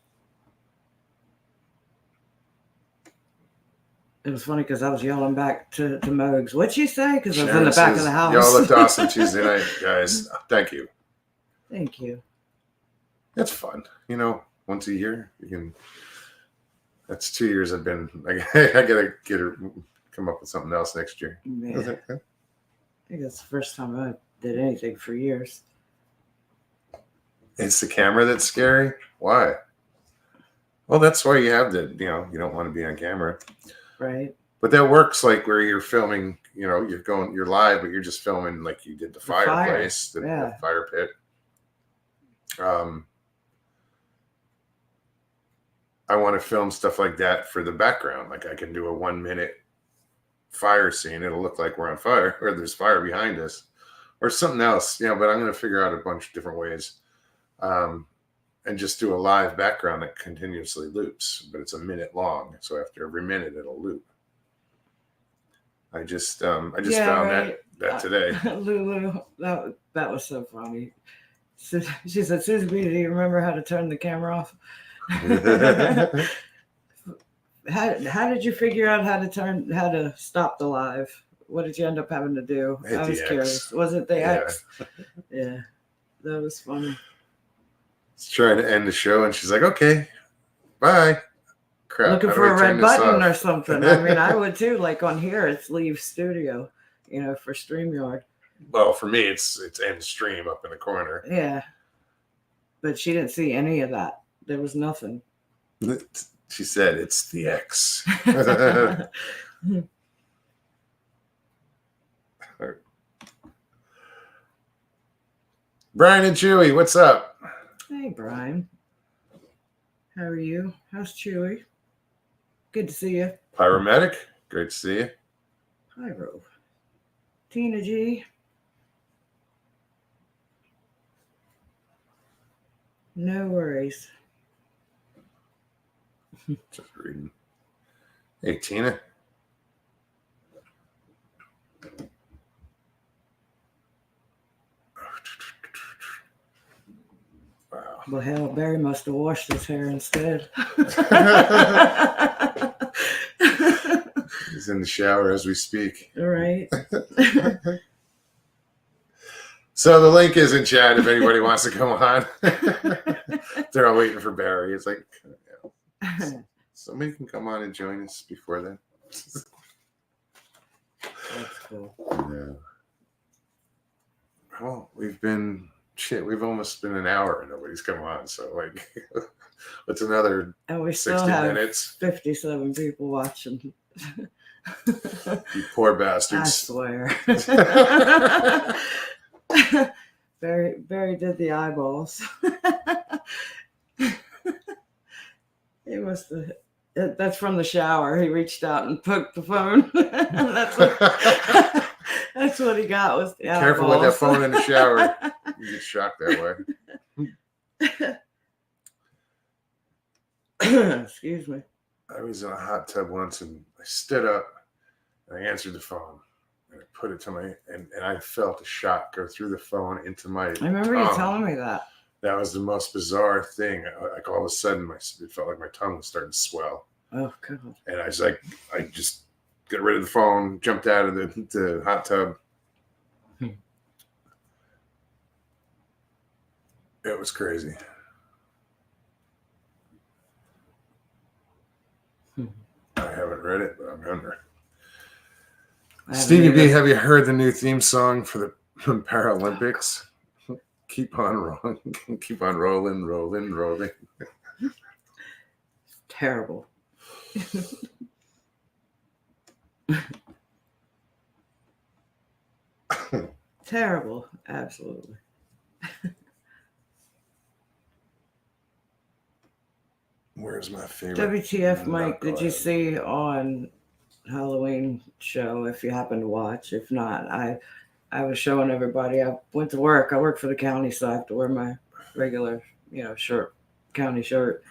It was funny because I was yelling back to Mogs. What'd she say? Because I was in the back of the house. Y'all looked awesome Tuesday night, guys. Thank you. Thank you. That's fun. Once a year that's 2 years I've been. I gotta come up with something else next year. Yeah. I think that's the first time I did anything for years. It's the camera that's scary. Why? Well, that's why you have you don't want to be on camera. Right. But that works like where you're filming, you're live, but you're just filming like you did the fireplace, the fire pit. I want to film stuff like that for the background. Like I can do a 1 minute fire scene. It'll look like we're on fire or there's fire behind us or something else, but I'm going to figure out a bunch of different ways. And just do a live background that continuously loops, but it's a minute long. So after every minute, it'll loop. I just found that today. Lulu, that was so funny. She said, "Susie B, do you remember how to turn the camera off?" How did you figure out how to stop the live? What did you end up having to do? I was curious. Was it the X? Yeah, that was funny. Trying to end the show, and she's like, "Okay, bye." Crap! Looking for a red button or something. I mean, I would too. Like on here, it's leave studio, for StreamYard. Well, for me, it's end stream up in the corner. Yeah, but she didn't see any of that. There was nothing. She said it's the X. Brian and Chewy, what's up? Hey, Brian. How are you? How's Chewy? Good to see you. Pyromedic, great to see you. Pyro. Tina G. No worries. Just reading. Hey, Tina. Wow. Well, hell, Barry must have washed his hair instead. He's in the shower as we speak. All right. So the link is in chat if anybody wants to come on. They're all waiting for Barry. It's like, somebody can come on and join us before then. That's cool. Yeah. Well, we've almost been an hour and nobody's come on. So what's another and we still 60 have minutes? 57 people watching. You poor bastards. I swear. Barry did the eyeballs. He must have. That's from the shower. He reached out and poked the phone. That's what he got was the eyeballs. Careful with that phone in the shower. You get shocked that way. Excuse me. I was in a hot tub once and I stood up and I answered the phone and I put it to and I felt a shock go through the phone into my I remember tongue. you telling me that. That was the most bizarre thing. Like all of a sudden, it felt like my tongue was starting to swell. Oh, God. And I was like, I just got rid of the phone, jumped out of the hot tub. It was crazy. I haven't read it, but I'm hungry. Stevie B, have you heard the new theme song for the Paralympics? Keep on rolling, keep on rolling, rolling, rolling. Terrible. Terrible, absolutely. Where's my favorite? WTF, Mike? Did you see on Halloween show if you happen to watch. If not, I was showing everybody. I went to work. I work for the county, so I have to wear my regular, shirt, county shirt.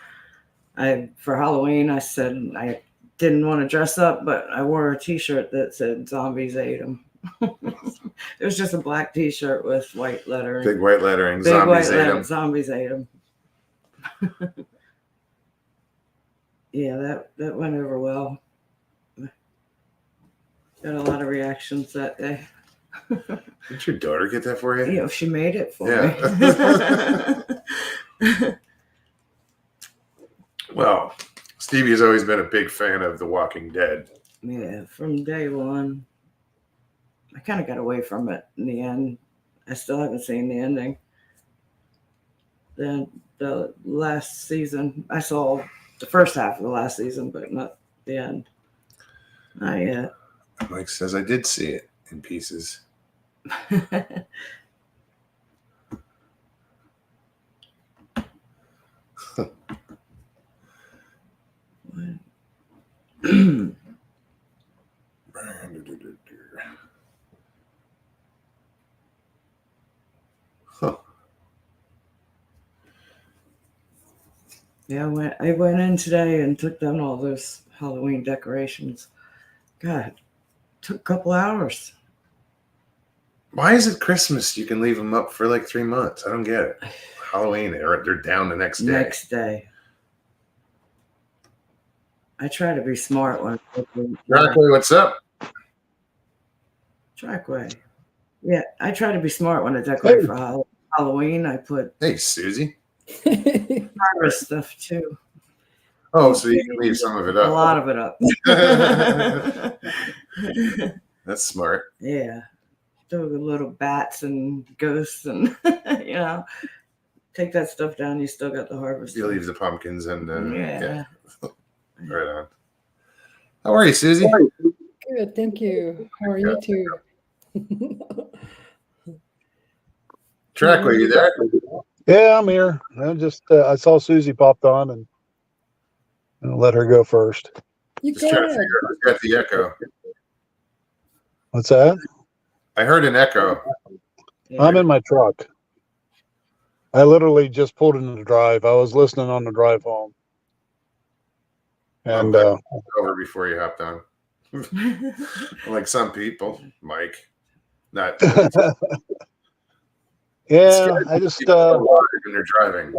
I for Halloween I said I didn't want to dress up, but I wore a T-shirt that said "Zombies ate 'em." It was just a black T-shirt with white lettering. Big white lettering. Big Zombies white ate lettering. 'em. Zombies ate 'em. Yeah, that went over well. Got a lot of reactions that day. Did your daughter get that for you? She made it for me. Well, Stevie has always been a big fan of The Walking Dead. Yeah, from day one. I kind of got away from it in the end. I still haven't seen the ending. Then the last season, I saw the first half of the last season, but not the end. Not yet. Mike says I did see it in pieces. Huh. Yeah, I went in today and took down all those Halloween decorations. God, took a couple hours. Why is it Christmas? You can leave them up for like 3 months. I don't get it. Halloween, they're down the next day. Next day. I try to be smart when Trackway, what's up? Trackway. Yeah, I try to be smart when I decorate for Halloween. I put Hey, Susie. harvest stuff too. Oh, so you can leave some of it up. A lot of it up. That's smart. Yeah. Do little bats and ghosts and, take that stuff down. You still got the harvest. You leave the pumpkins and yeah. Right on. How are you, Susie? Good, thank you. How are you too? Trackway, you there? Yeah, I'm here. I saw Susie popped on and I'll let her go first. You Just trying to good? figure out who's got the echo. What's that? I heard an echo. Yeah. I'm in my truck. I literally just pulled into the drive. I was listening on the drive home. And Over before you hopped on. Like some people, Mike. Not. yeah, I just when you're driving.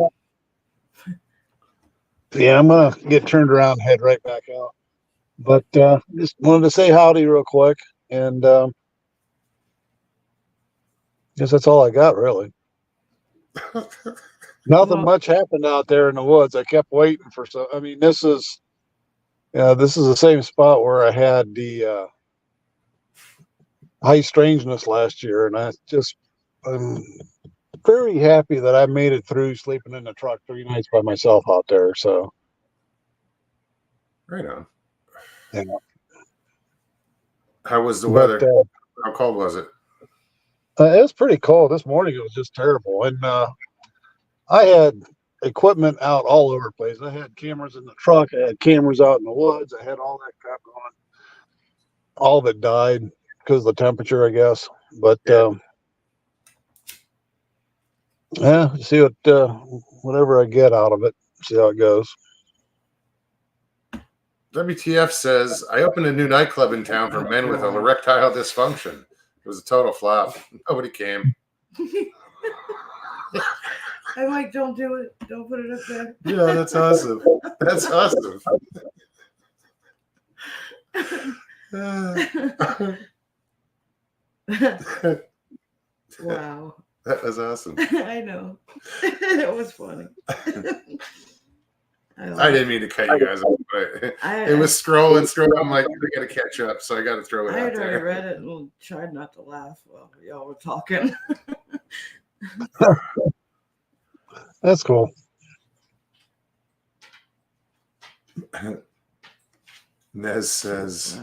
Yeah, I'm gonna get turned around and head right back out. But just wanted to say howdy real quick, and guess that's all I got really. Nothing much happened out there in the woods. I kept waiting for some. I mean, this is the same spot where I had the high strangeness last year, and I'm very happy that I made it through sleeping in the truck 3 nights by myself out there. So, Right on. yeah. How was the weather? But, How cold was it? it was pretty cold. This morning it was just terrible. And I had equipment out all over the place. I had cameras in the truck. I had cameras out in the woods. I had all that crap going. All of it died because of the temperature, I guess. But yeah, see whatever I get out of it. See how it goes. WTF says, I opened a new nightclub in town for men with erectile dysfunction. It was a total flop. Nobody came. Hey, Mike, don't do it. Don't put it up there. Yeah, that's awesome. That's awesome. Wow. That was awesome. I know. It was funny. I didn't mean to cut you guys off, but it was scrolling. I'm like, I got to catch up, so I got to throw it I out had already there. read it and tried not to laugh while y'all were talking. That's cool. Nez says,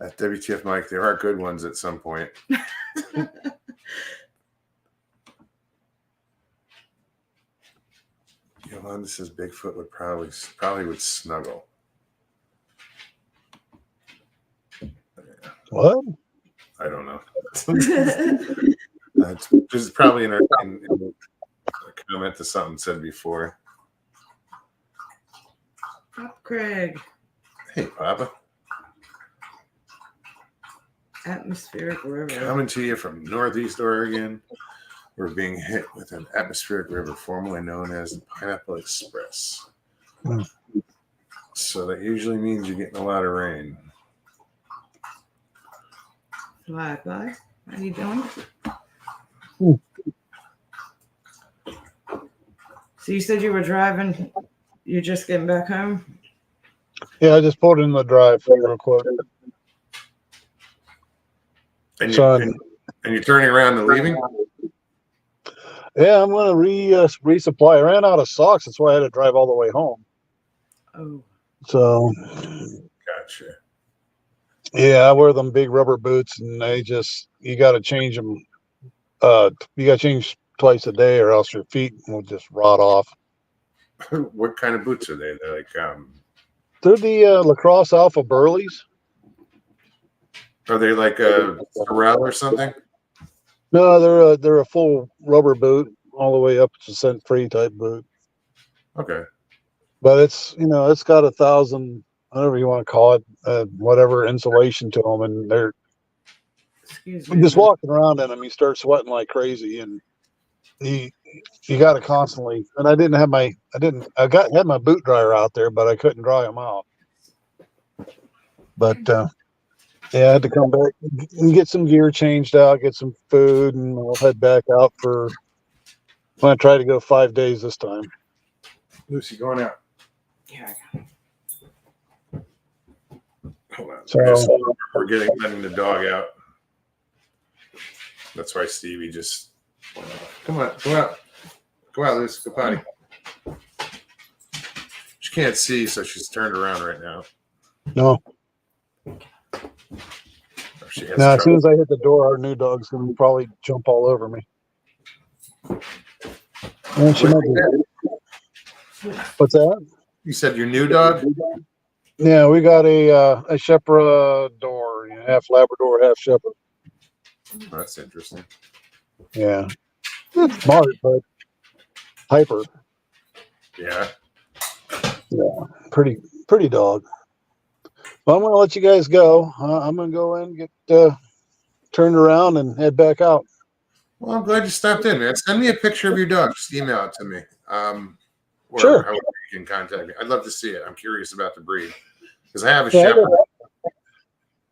at WTF Mike, there are good ones at some point. Yolanda says Bigfoot would probably would snuggle. What? I don't know. This is probably in a comment to something said before. Pop Craig. Hey, Papa. Atmospheric river. Coming to you from Northeast Oregon. We're being hit with an atmospheric river formerly known as the Pineapple Express. So that usually means you're getting a lot of rain. Fly. How you doing? So you said you were driving. You're just getting back home? Yeah, I just pulled in the drive real quick. And Son. you're turning around and leaving? Yeah, I'm gonna resupply. I ran out of socks, that's why I had to drive all the way home. Oh. So Gotcha. yeah, I wear them big rubber boots, and you got to change them. You got to change twice a day, or else your feet will just rot off. What kind of boots are they? They're like They're the Lacrosse Alpha Burleys. are they like a Sorel or something? No, they're a full rubber boot all the way up. It's a scent-free type boot. Okay. But it's got 1,000, whatever you want to call it, whatever insulation to them, and they're Excuse me. just walking around in them. You start sweating like crazy, and you got to constantly. And I had my boot dryer out there, but I couldn't dry them out. But yeah, I had to come back and get some gear changed out, get some food, and I'll head back out for. I'm gonna try to go 5 days this time. Lucy, going out. Yeah, I got it. Hold on. So We're letting the dog out. That's why Stevie just come on, go out. Go out, Lucy, go potty. She can't see, so she's turned around right now. no. She has Now, as soon trouble. as I hit the door, our new dog's going to probably jump all over me. And she might be. What's that? You said your new dog? Yeah, we got a Shepherd, half Labrador, half Shepherd. Oh, that's interesting. Yeah, it's smart, but hyper. Yeah. Yeah, pretty dog. Well, I'm going to let you guys go. I'm going to go in, get turned around, and head back out. Well, I'm glad you stopped in, man. Send me a picture of your dog. Just email it to me. Or Sure. however you can contact me. I'd love to see it. I'm curious about the breed because I have a Yeah, shepherd.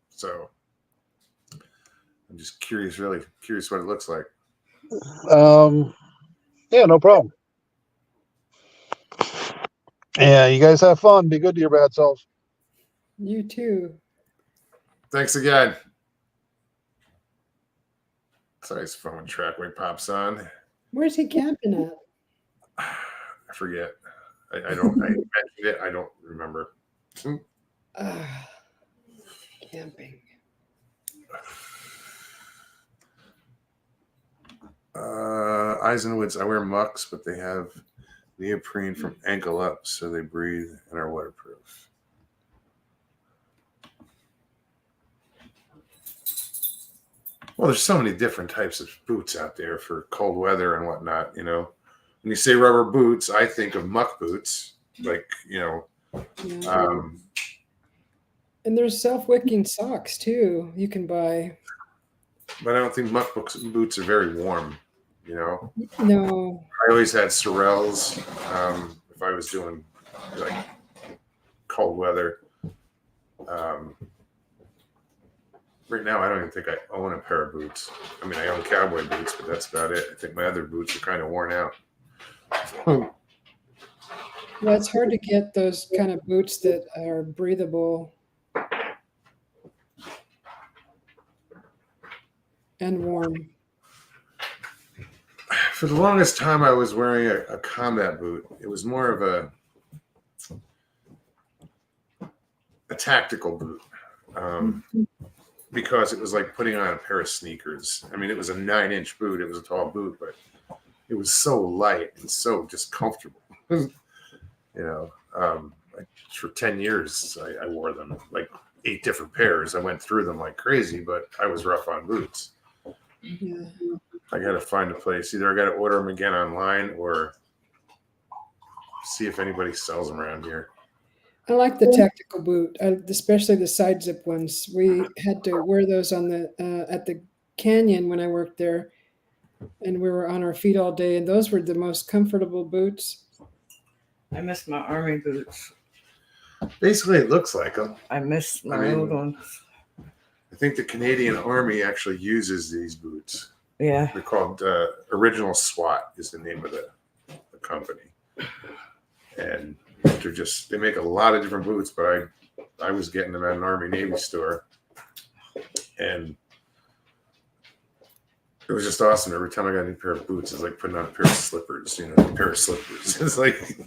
So I'm just really curious what it looks like. Yeah, no problem. Yeah, you guys have fun. Be good to your bad selves. You too. Thanks again. Sorry, his phone trackway pops on. Where's he camping at? I forget. I don't. I mentioned it. I don't remember. Camping. Eyes in the woods. I wear mucks, but they have neoprene from ankle up, so they breathe and are waterproof. Well, there's so many different types of boots out there for cold weather and whatnot. You know, when you say rubber boots, I think of muck boots, like Yeah. And there's self-wicking socks too. You can buy. But I don't think muck boots are very warm. You know, No. I always had Sorels if I was doing like cold weather. Right now, I don't even think I own a pair of boots. I mean, I own cowboy boots, but that's about it. I think my other boots are kind of worn out. Yeah, it's hard to get those kind of boots that are breathable and warm. For the longest time, I was wearing a combat boot. It was more of a tactical boot because it was like putting on a pair of sneakers. I mean, it was a 9-inch boot. It was a tall boot, but it was so light and so just comfortable. You know, like for 10 years, I wore them like 8 different pairs. I went through them like crazy, but I was rough on boots. Yeah. I got to find a place. Either I got to order them again online or see if anybody sells them around here. I like the tactical boot, especially the side zip ones. We had to wear those on the at the canyon when I worked there, and we were on our feet all day. And those were the most comfortable boots. I miss my army boots. Basically, it looks like them. I miss my old ones. I think the Canadian Army actually uses these boots. Yeah. They're called Original SWAT is the name of the company. And they make a lot of different boots, but I was getting them at an Army Navy store. And it was just awesome. Every time I got a new pair of boots, it's like putting on a pair of slippers, a pair of slippers. It's like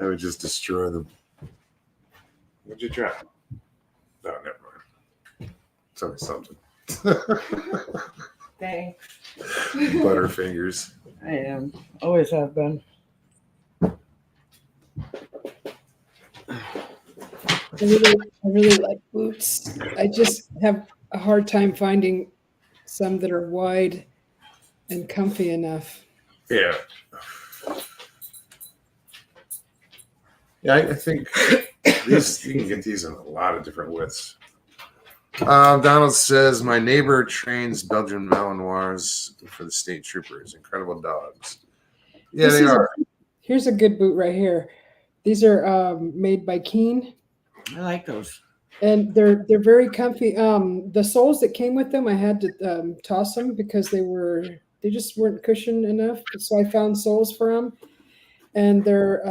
I would just destroy them. What'd you try? No, never mind. It's only something. Thanks. Butterfingers. I am. Always have been. I really like boots. I just have a hard time finding some that are wide and comfy enough. Yeah. Yeah, I think these you can get these in a lot of different widths. Donald says my neighbor trains Belgian Malinois for the state troopers. Incredible dogs. Yeah, This they is are. Here's a good boot right here. These are made by Keen, I like those. and they're very comfy. The soles that came with them, I had to toss them because they just weren't cushioned enough. So I found soles for them, and they're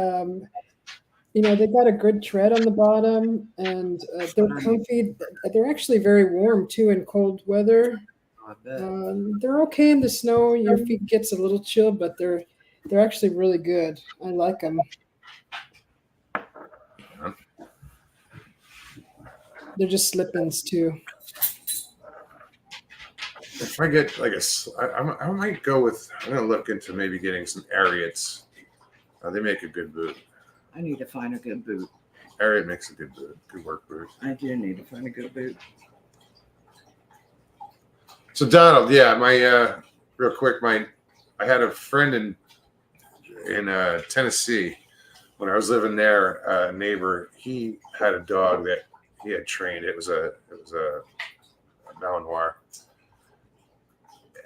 they've got a good tread on the bottom, and they're comfy. They're actually very warm too in cold weather. I bet. They're okay in the snow. Your feet gets a little chill, but they're actually really good. I like them. They're just slip-ins too. If I get like I might go with. I'm gonna look into maybe getting some Ariats. They make a good boot. I need to find a good boot. Ariat makes a good boot, good work boot. I do need to find a good boot. So Donald, yeah, my real quick, I had a friend in Tennessee when I was living there. A neighbor, he had a dog that he had trained. It was a Malinois.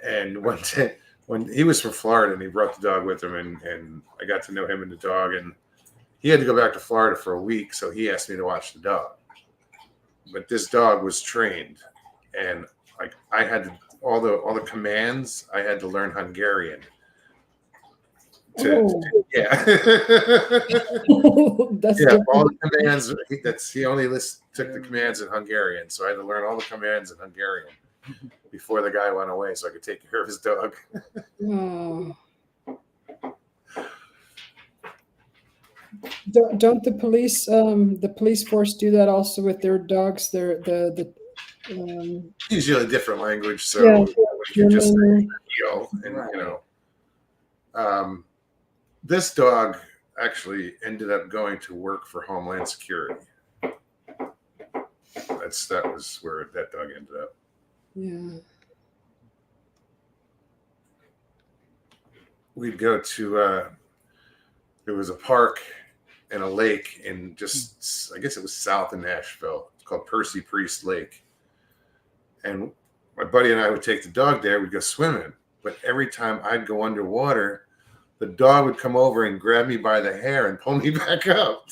And one day, when he was from Florida, and he brought the dog with him, and I got to know him and the dog, and he had to go back to Florida for a week, so he asked me to watch the dog. But this dog was trained, and like I had to, all the commands. I had to learn Hungarian. Yeah. That's yeah, different. all the commands. He only took the commands in Hungarian, so I had to learn all the commands in Hungarian before the guy went away, so I could take care of his dog. Oh. Don't the police force do that also with their dogs? Usually a different language, so Yeah, you can just German. feel, and Right. this dog actually ended up going to work for Homeland Security. That was where that dog ended up. Yeah. We'd go to there was a park and a lake in just, I guess it was south of Nashville. It's called Percy Priest Lake. And my buddy and I would take the dog there. We'd go swimming. But every time I'd go underwater, the dog would come over and grab me by the hair and pull me back up.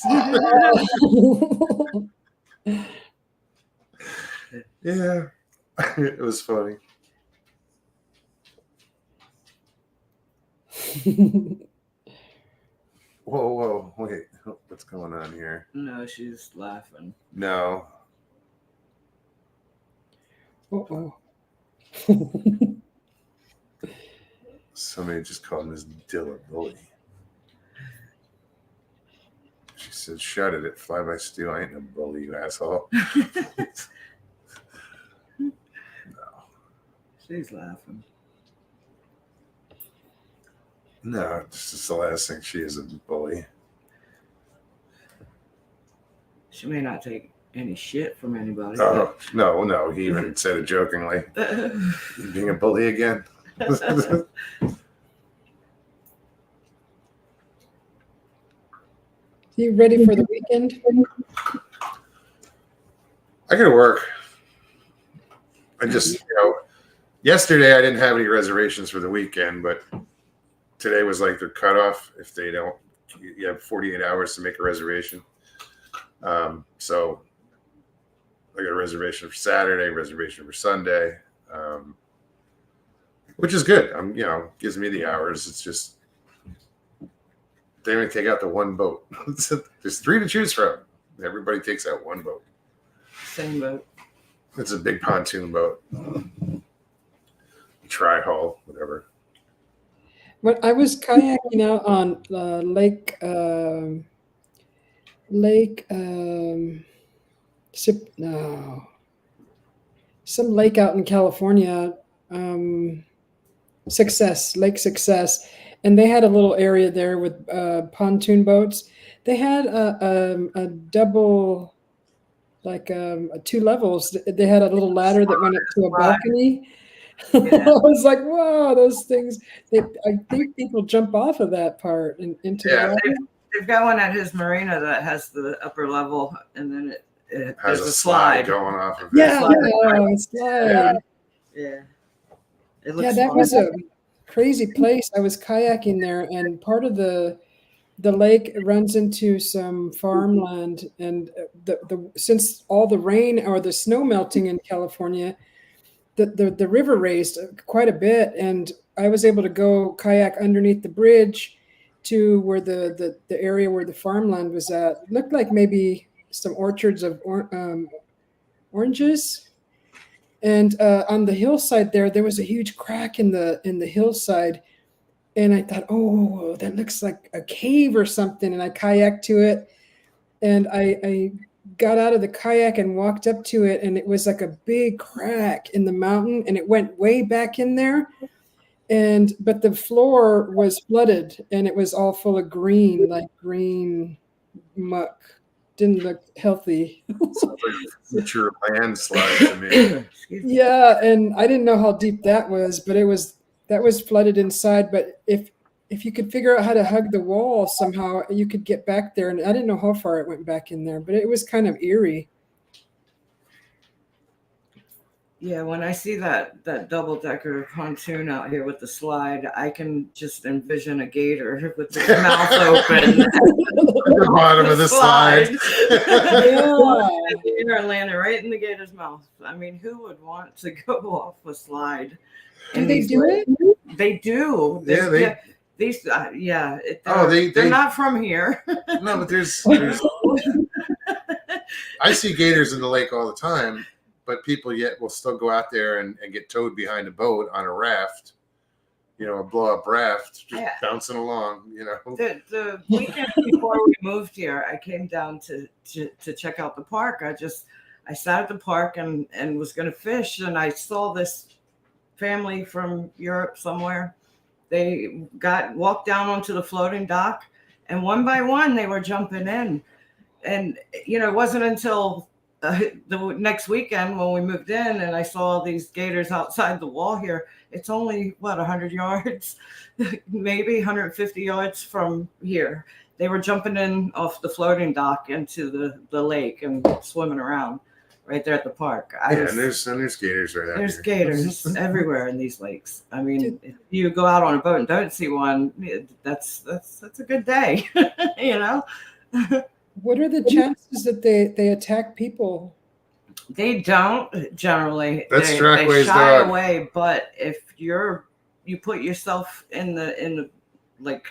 Yeah, it was funny. Whoa, wait. What's going on here? No, she's laughing. No. Uh-oh. Somebody just called Miss Dill a bully. She said, shut it, fly by steel. I ain't no bully, you asshole. No. She's laughing. No, this is the last thing. She is a bully. She may not take any shit from anybody. Oh, no. He even said it jokingly. You being a bully again? You ready for the weekend? I gotta work. I just, yesterday I didn't have any reservations for the weekend, but today was like their cutoff. If they don't, you have 48 hours to make a reservation. So I got a reservation for Saturday, reservation for Sunday, which is good. Gives me the hours. It's just they only take out the one boat. There's 3 to choose from. Everybody takes out one boat. Same boat. It's a big pontoon boat. Tri-hull, whatever. When I was kayaking out on some lake out in California, Lake Success, and they had a little area there with pontoon boats. They had a double, like 2 levels. They had a little ladder that went up to a balcony. Yeah. I was like, wow, those things. I think people jump off of that part and into the water. They've got one at his marina that has the upper level, and then it Has there's a slide going off of it. Yeah, Yeah. slide. It Yeah, looks that fun. was a crazy place. I was kayaking there, and part of the lake runs into some farmland, and since all the rain or the snow melting in California, the river raised quite a bit, and I was able to go kayak underneath the bridge to where the area where the farmland was at. It looked like maybe some orchards of oranges. And on the hillside there was a huge crack in the hillside. And I thought, oh, that looks like a cave or something. And I kayaked to it. And I got out of the kayak and walked up to it. And it was like a big crack in the mountain. And it went way back in there. But the floor was flooded. And it was all full of green, like green muck. Didn't look healthy. Sounds like a future landslide to me. Yeah, and I didn't know how deep that was, but that was flooded inside. But if you could figure out how to hug the wall somehow, you could get back there. And I didn't know how far it went back in there, but it was kind of eerie. Yeah, when I see that double-decker pontoon out here with the slide, I can just envision a gator with his mouth open. The bottom of the slide. The gator landing right in the gator's mouth. I mean, who would want to go off a slide? Do they do it? They do. Yeah, they're not from here. No, but there's I see gators in the lake all the time. But people yet will still go out there and get towed behind a boat on a raft, a blow-up raft, just bouncing along, The weekend before we moved here, I came down to check out the park. I sat at the park and was going to fish, and I saw this family from Europe somewhere. They walked down onto the floating dock, and one by one they were jumping in. And, it wasn't until the next weekend when we moved in and I saw these gators outside the wall here. It's only 100 yards, maybe 150 yards from here. They were jumping in off the floating dock into the lake and swimming around right there at the park. And there's gators right out There's here. Gators everywhere in these lakes. I mean, if you go out on a boat and don't see one, that's a good day, What are the chances that they attack people? They don't generally. That's they dog. shy away. But if you put yourself in the like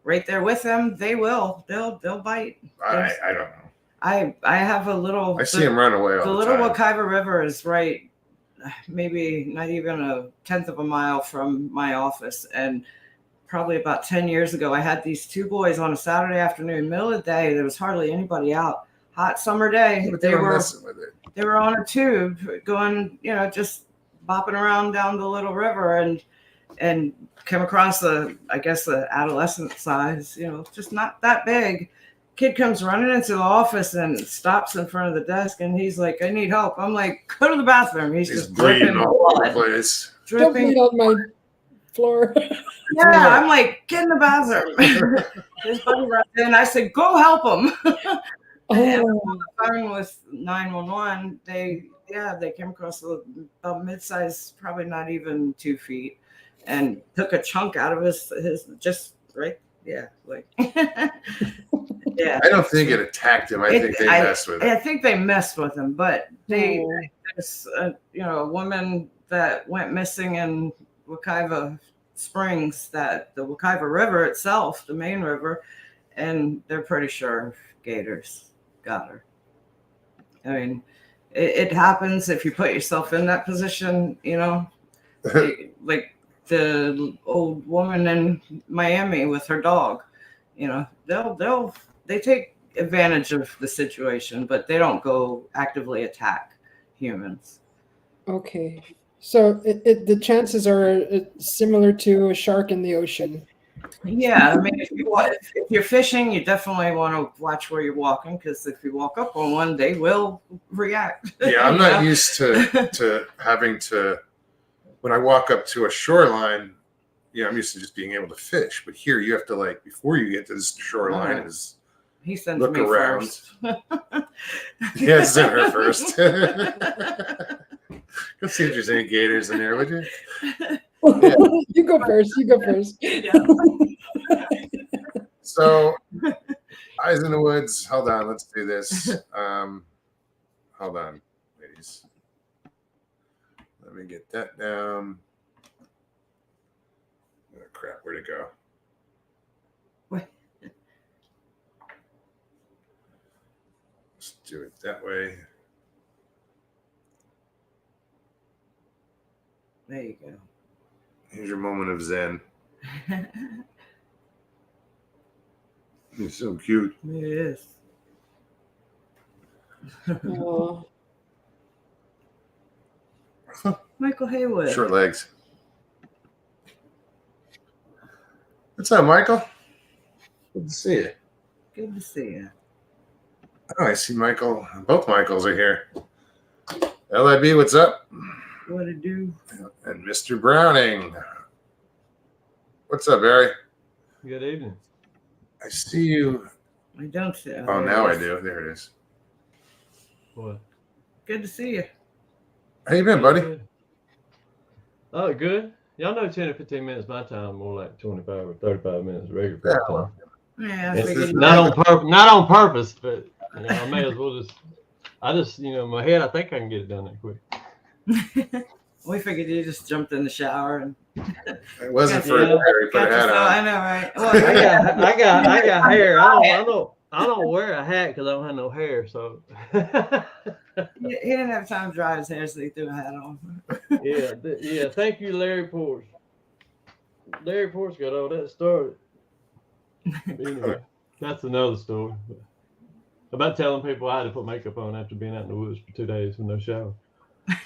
right there with them, they will. They'll bite. I don't know. I have a little. I see them run away all the the little time. Wekiva River is right, maybe not even a 1/10 of a mile from my office, and probably about 10 years ago, I had these 2 boys on a Saturday afternoon, middle of the day. There was hardly anybody out. Hot summer day. But they were messing with it. They were on a tube going, just bopping around down the little river and came across the adolescent size, just not that big, kid comes running into the office and stops in front of the desk, and he's like, "I need help." I'm like, "Go to the bathroom." He's He's just bleeding dripping all over the blood, place. Don't dripping. bleed on my floor. Yeah, I'm like, "Get in the bathroom." His buddy runs in. I said, "Go help him." And on Oh, the phone with 911, they came across a mid-size, probably not even 2 feet, and took a chunk out of his just right. Yeah, like yeah. I don't think it attacked him. I think they messed with I it. think they messed with him, but oh. there's a woman that went missing in Wekiva Springs, that the Wekiva River itself, the main river, and they're pretty sure gators got her. I mean, it happens if you put yourself in that position, like the old woman in Miami with her dog. They take advantage of the situation, but they don't go actively attack humans. Okay. So the chances are similar to a shark in the ocean. Yeah, I mean, if you're fishing, you definitely want to watch where you're walking, because if you walk up on one, they will react. Yeah, I'm not used to having to, when I walk up to a shoreline, I'm used to just being able to fish. But here you have to, like, before you get to this shoreline, is he sends look me around. first. Yeah, send her first. Go see if there's any gators in there, would you? Yeah. You go first. You go first. So, Eyes in the Woods. Hold on, let's do this. Hold on, ladies. Let me get that down. Oh, crap, where'd it go? What? Let's do it that way. There you go. Here's your moment of zen. He's so cute. It is. Oh. Michael Haywood. Short legs. What's up, Michael? Good to see you. Good to see you. Oh, I see Michael. Both Michaels are here. LIB, what's up? What to do? And Mr. Browning. What's up, Barry? Good evening. I see you. I don't see. Oh, now I do. There it is. What? Good to see you. How you been, buddy? Good. Oh, good. Y'all know 10 or 15 minutes my time, more like 25 or 35 minutes regular Yeah, time. Yeah, I It's figured not on purpose, but I may as well just my head, I think I can get it done that quick. we figured you just jumped in the shower and It wasn't for Yeah. Barry, put a hat I on. know, right? Well, I got hair. I don't wear a hat because I don't have no hair, so he didn't have time to dry his hair, so he threw a hat on. yeah. Thank you, Larry Porch. Larry Porch got all that started. Anyway, that's another story. About telling people I had to put makeup on after being out in the woods for 2 days with no shower.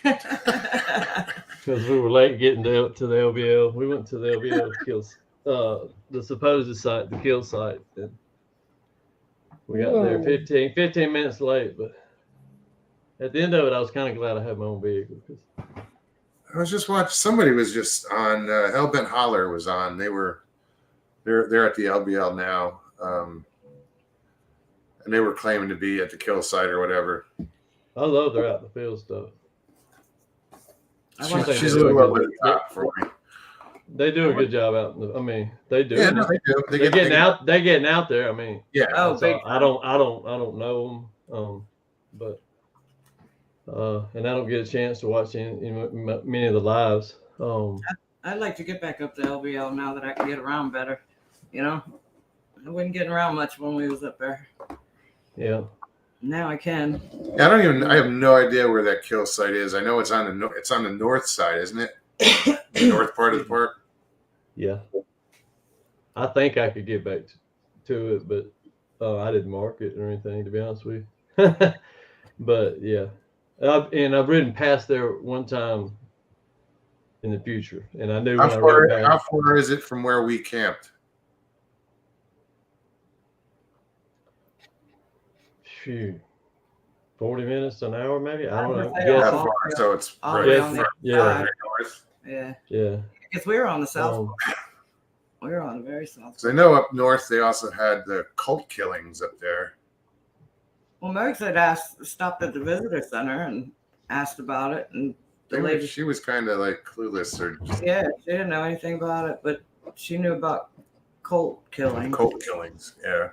Because we were late getting to the LBL. We went to the LBL kills, the supposed site, the kill site. And we got there 15 minutes late, but at the end of it, I was kind of glad I had my own vehicle. I was just watching. Somebody was just on. Hellbent Holler was on. They're at the LBL now, and they were claiming to be at the kill site or whatever. I love their out in the field stuff. She's a little over the top for me. They do a good job out. I mean, they do. Yeah, no, they do. They're getting out there. I mean, yeah. Oh, so I don't know them, but and I don't get a chance to watch many of the lives. I'd like to get back up to LBL now that I can get around better. I wasn't getting around much when we was up there. Yeah. Now I can. I have no idea where that kill site is. I know it's on the north side, isn't it? The north part of the park. Yeah. I think I could get back to it, but I didn't mark it or anything, to be honest with you. But yeah, I've ridden past there one time in the future, and I knew How far is it from where we camped? shoot, 40 minutes, an hour, maybe. I don't know. Say Guess That all- far, so it's all right the way Yes, on from the yeah. side. north. Yeah, Yeah. because we were on the south. Um, We were on the very south. So I know up north they also had the cult killings up there. Well, Mergs had stopped at the visitor center and asked about it, and the lady, She was kind of like clueless or just yeah, she didn't know anything about it, but she knew about cult killing. cult killings. Yeah.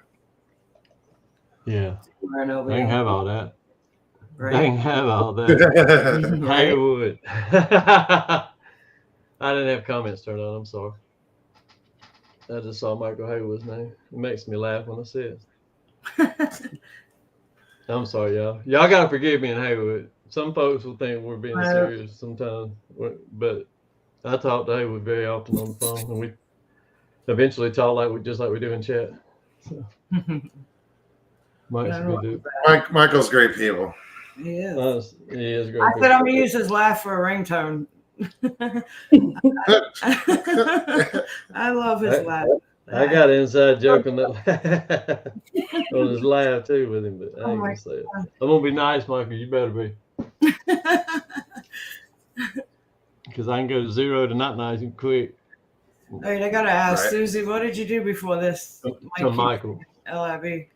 yeah. Where They nobody can have all that. They right? can have all that. Right. Haywood. I didn't have comments turned on. I'm sorry. I just saw Michael Haywood's name. It makes me laugh when I see it. I'm sorry, y'all. Y'all gotta forgive me in Haywood. Some folks will think we're being serious sometimes, but I talk to Haywood very often on the phone, and we eventually talk just like we do in chat. So, Mike's a good dude. Michael's great people. He is. He is great. I said I'm gonna use his laugh for a ringtone. I love his laugh. I got an inside joke on that on his laugh too with him, but I ain't gonna say it. I'm gonna be nice, Michael. You better be, because I can go 0 to not nice and quick. All right, I gotta ask Right. Susie, what did you do before this? So Michael, LIB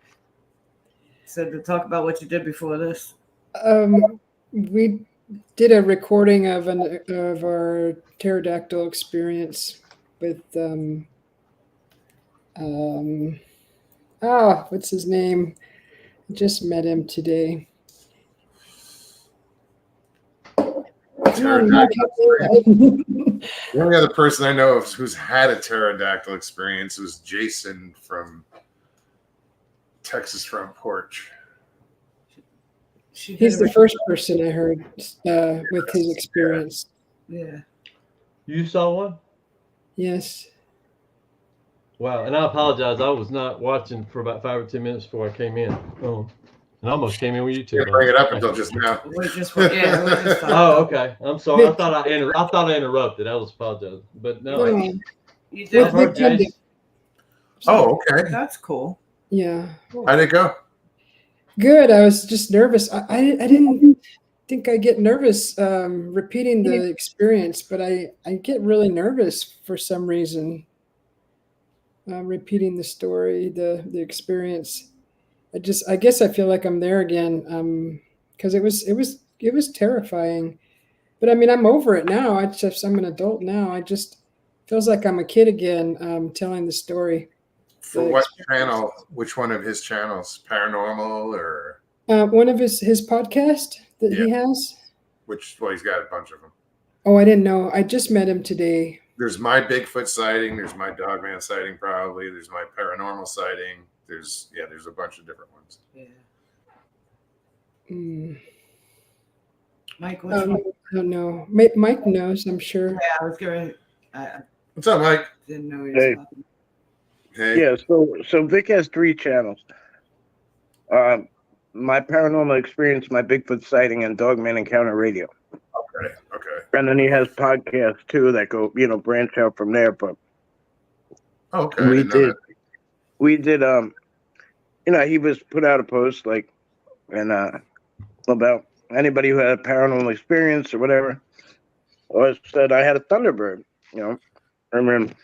said to talk about what you did before this. We did a recording of our pterodactyl experience with what's his name? I just met him today. The only other person I know of who's had a pterodactyl experience was Jason from Texas Front Porch. He's the first person I heard with his experience. Yeah. you saw one? Yes. Wow, and I apologize. I was not watching for about 5 or 10 minutes before I came in. And I almost came in with you two. Didn't bring it up until just now. We just talked. Oh, okay. I'm sorry. I thought I interrupted. I was apologizing, but no. You I've did. heard Jason. Oh, okay. That's cool. Yeah. How'd it go? Good. I was just nervous. I didn't think I get nervous repeating the experience, but I get really nervous for some reason. Repeating the story, the experience. I guess I feel like I'm there again because it was terrifying. But I mean, I'm over it now. I'm an adult now. I just feels like I'm a kid again telling the story. For what channel? Which one of his channels? Paranormal or one of his podcast that he has. Well, he's got a bunch of them. Oh, I didn't know. I just met him today. There's my Bigfoot sighting. There's my Dogman sighting. Probably. There's my paranormal sighting. There's a bunch of different ones. Yeah. I Mike, which one? don't know. Mike knows, I'm sure. Yeah, I was going. What's up, Mike? Didn't know he was Hey. talking. Hey. Yeah, so Vic has 3 channels. My paranormal experience, my Bigfoot sighting, and Dogman Encounter Radio. Okay. And then he has podcasts too that go, branch out from there. But Oh, okay. I didn't know that. we did, he was put out a post about anybody who had a paranormal experience or whatever. Or said I had a Thunderbird, And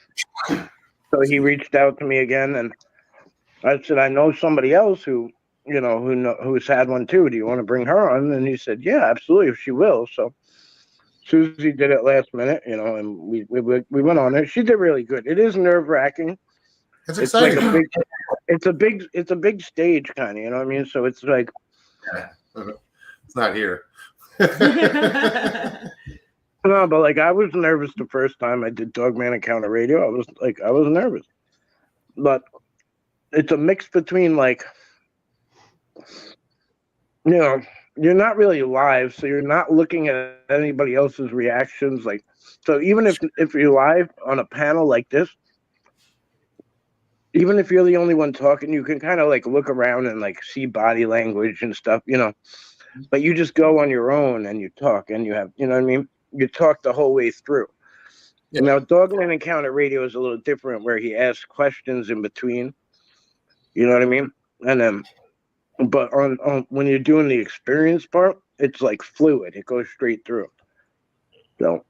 so he reached out to me again, and I said, I know somebody else who's had one too. Do you want to bring her on? And he said, yeah, absolutely, if she will. So Susie did it last minute, and we went on it. She did really good. It is nerve-wracking. It's It's exciting. like it's a big stage kind of, you know what I mean? So it's like, It's not here. no, but like I was nervous the first time I did Dogman Encounter Radio. I was nervous, but it's a mix between you're not really live, so you're not looking at anybody else's reactions. So even if you're live on a panel like this, even if you're the only one talking, you can kind of look around and see body language and stuff, but you just go on your own and you talk and you have, you know what I mean? You talk the whole way through. Yeah. Now, Dogman Encounter Radio is a little different where he asks questions in between, you know what I mean? And then But on when you're doing the experience part, it's like fluid. It goes straight through. So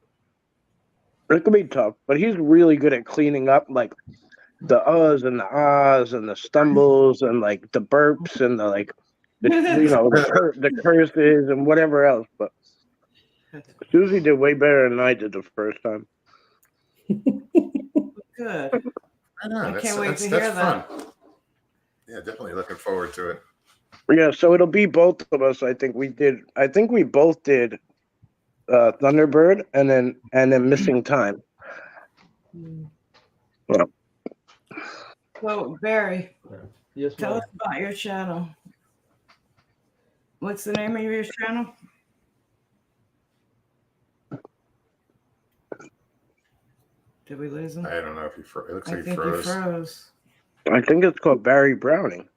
it can be tough, but he's really good at cleaning up like the uhs and the ahs and the stumbles and like the burps and the like, the curses and whatever else. But Susie did way better than I did the first time. Good. I know. I can't wait to hear that. Fun. Yeah, definitely looking forward to it. Yeah, so it'll be both of us. I think we both did Thunderbird and then Missing Time. Yeah. So Barry, Yes, tell ma'am. us about your channel. What's the name of your channel? Did we lose him? I don't know if it looks I like he think froze. you froze. I think it's called Barry Browning.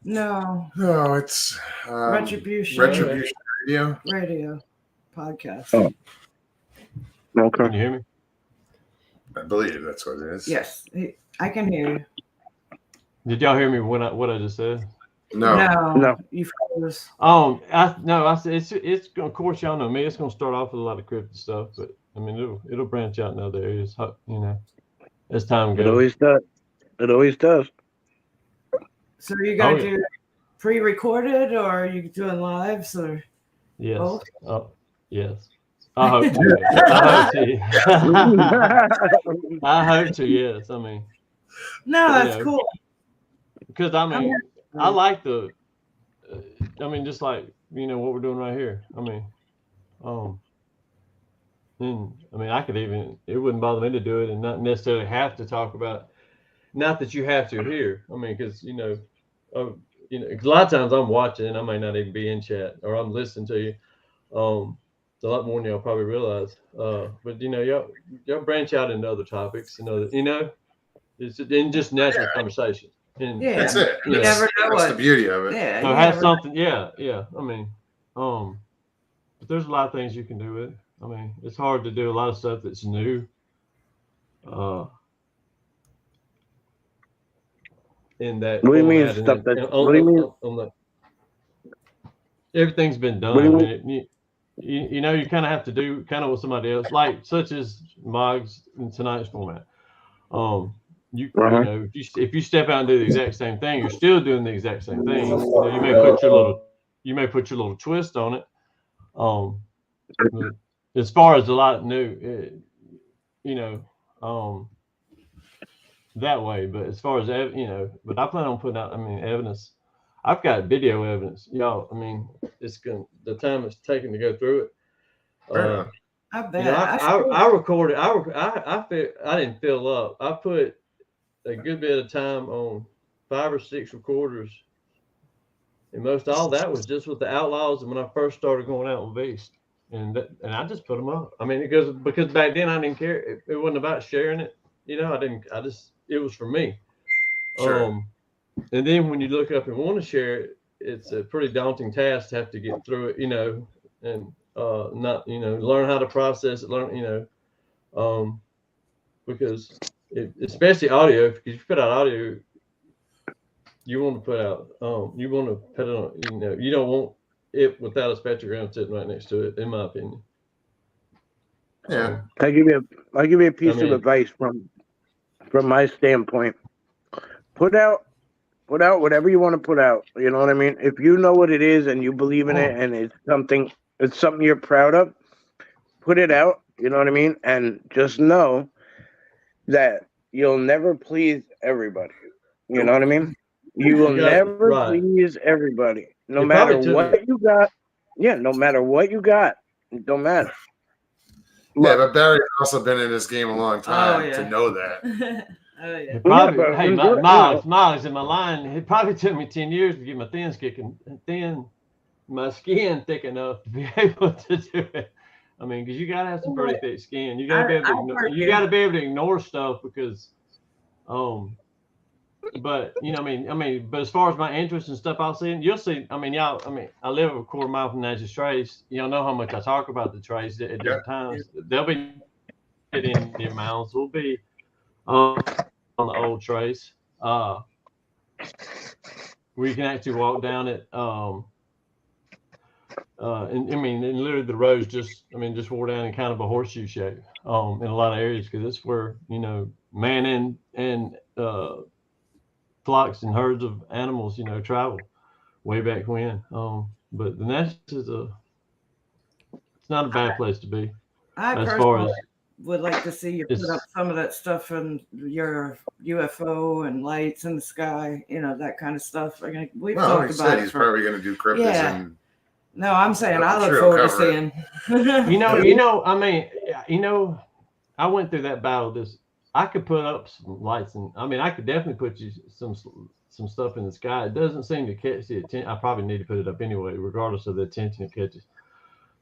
No, No, it's Retribution. Retribution Radio podcast. Oh. Okay. Can you hear me? I believe that's what it is. Yes, I can hear you. Did y'all hear me when what I just said? No. You froze. I said it's gonna. Of course, y'all know me. It's gonna start off with a lot of cryptid stuff, but I mean, it'll branch out in other areas. As time goes. It always does. It always does. So are you gonna do pre-recorded, or are you doing lives, or Yes. both? Oh, yes. I hope to. I hope to. Yes. I mean. No, that's cool. Because I mean, I like the. I mean, just like what we're doing right here. I mean, and I mean, I could even. It wouldn't bother me to do it and not necessarily have to talk about. Not that you have to here. I mean, because cause a lot of times I'm watching and I might not even be in chat or I'm listening to you. A lot more than y'all probably realize. But y'all branch out into other topics. It's in just natural conversation. And That's it. You never know that's the beauty of it. Yeah. so it has something. Yeah. I mean, but there's a lot of things you can do with it. I mean, it's hard to do a lot of stuff that's new. In that. What do you mean stuff that? What do you mean? Everything's been done. What do you I mean, you kind of have to do kind of what somebody else, like such as Moggs in tonight's format. If you step out and do the exact same thing, you're still doing the exact same thing. You may put your little twist on it. As far as a lot new, that way. But as far as but I plan on putting out. I mean, evidence. I've got video evidence, y'all. I mean, the time it's taken to go through it. I bet. I recorded. I didn't fill up. I put a good bit of time on 5 or 6 recorders, and most all that was just with the Outlaws. And when I first started going out with Beast, and I just put them up. I mean, because back then I didn't care. It wasn't about sharing it. It was for me. Sure. And then when you look up and want to share it, it's a pretty daunting task to have to get through it, and not, learn how to process it, because especially audio, because if you put out audio, you want to put out, you want to put it on, you don't want it without a spectrogram sitting right next to it, in my opinion. Yeah. I'll give you a piece of advice from my standpoint. Put out whatever you want to put out. You know what I mean? If you know what it is and you believe in it and it's something you're proud of, put it out. You know what I mean? And just know that you'll never please everybody. You know what I mean? You will never please everybody. No matter what you got. Yeah, no matter what you got. It don't matter. Yeah, but Barry's also been in this game a long time to know that. Oh yeah. Miles in my line. It probably took me 10 years to get my skin thick enough to be able to do it. I mean, because you gotta have some pretty thick skin. You gotta be able to ignore stuff because, but but as far as my interest and stuff I'll see, you'll see. I mean, I live a quarter mile from Natchez Trace. Y'all know how much I talk about the Trace at different times. They'll be in their mouths. We'll be on the old Trace. where you can actually walk down it. And I mean, and literally the roads just wore down in kind of a horseshoe shape in a lot of areas, because it's where, you know, man and flocks and herds of animals, you know, travel way back when. But the Nest is it's not a bad place to be I as far personally as would like to see you put up some of that stuff from your UFO and lights in the sky, you know, that kind of stuff. Like, we've Well, talked he about said it he's for, probably going to do cryptids Yeah. and No, I'm saying I I'm look sure he'll forward to cover it. seeing. you know, I mean, you know, I went through that battle. I could put up some lights, and I mean, I could definitely put you some stuff in the sky. It doesn't seem to catch the attention. I probably need to put it up anyway, regardless of the attention it catches.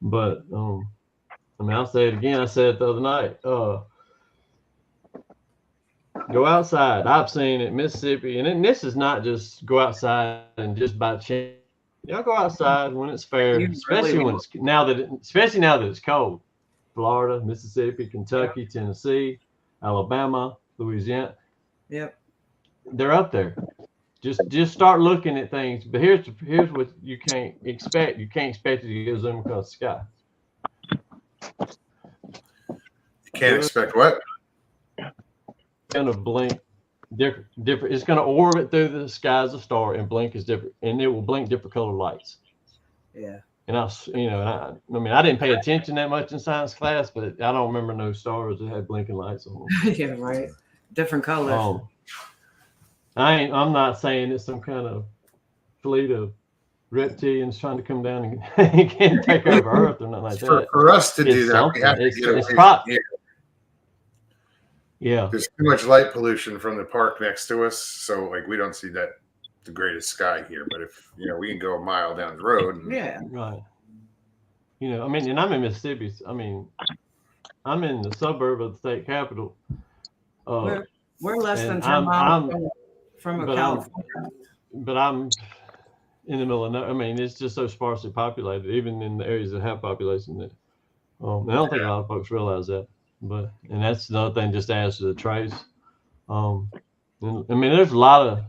But I mean, I'll say it again. I said it the other night. Go outside. I've seen it, Mississippi, and this is not just go outside and just by chance. Y'all go outside when it's fair, especially when it's especially now that it's cold. Florida, Mississippi, Kentucky, Tennessee, Alabama, Louisiana. Yep. They're up there. Just start looking at things. But here's what you can't expect. You can't expect it to go zoom across the sky. you can't expect what? Going to blink different. It's going to orbit through the sky as a star and blink as different, and it will blink different colored lights. Yeah. And I mean, I didn't pay attention that much in science class, but I don't remember no stars that had blinking lights on them. Yeah, right. Different colors. I'm not saying it's some kind of fleet of reptilians trying to come down and can't take over Earth or nothing like that. For us to do that, we have to get away from here. Yeah. There's too much light pollution from the park next to us, so like we don't see the greatest sky here. But if you know, we can go a mile down the road. And, Yeah. Right. You know, I mean, and I'm in Mississippi. I mean, I'm in the suburb of the state capital. We're less than 10 miles from California. But I'm in the middle of nowhere. I mean, it's just so sparsely populated, even in the areas that have population. That and I don't think a lot of folks realize that. But and that's another thing, just adds to the trace. And, I mean, there's a lot of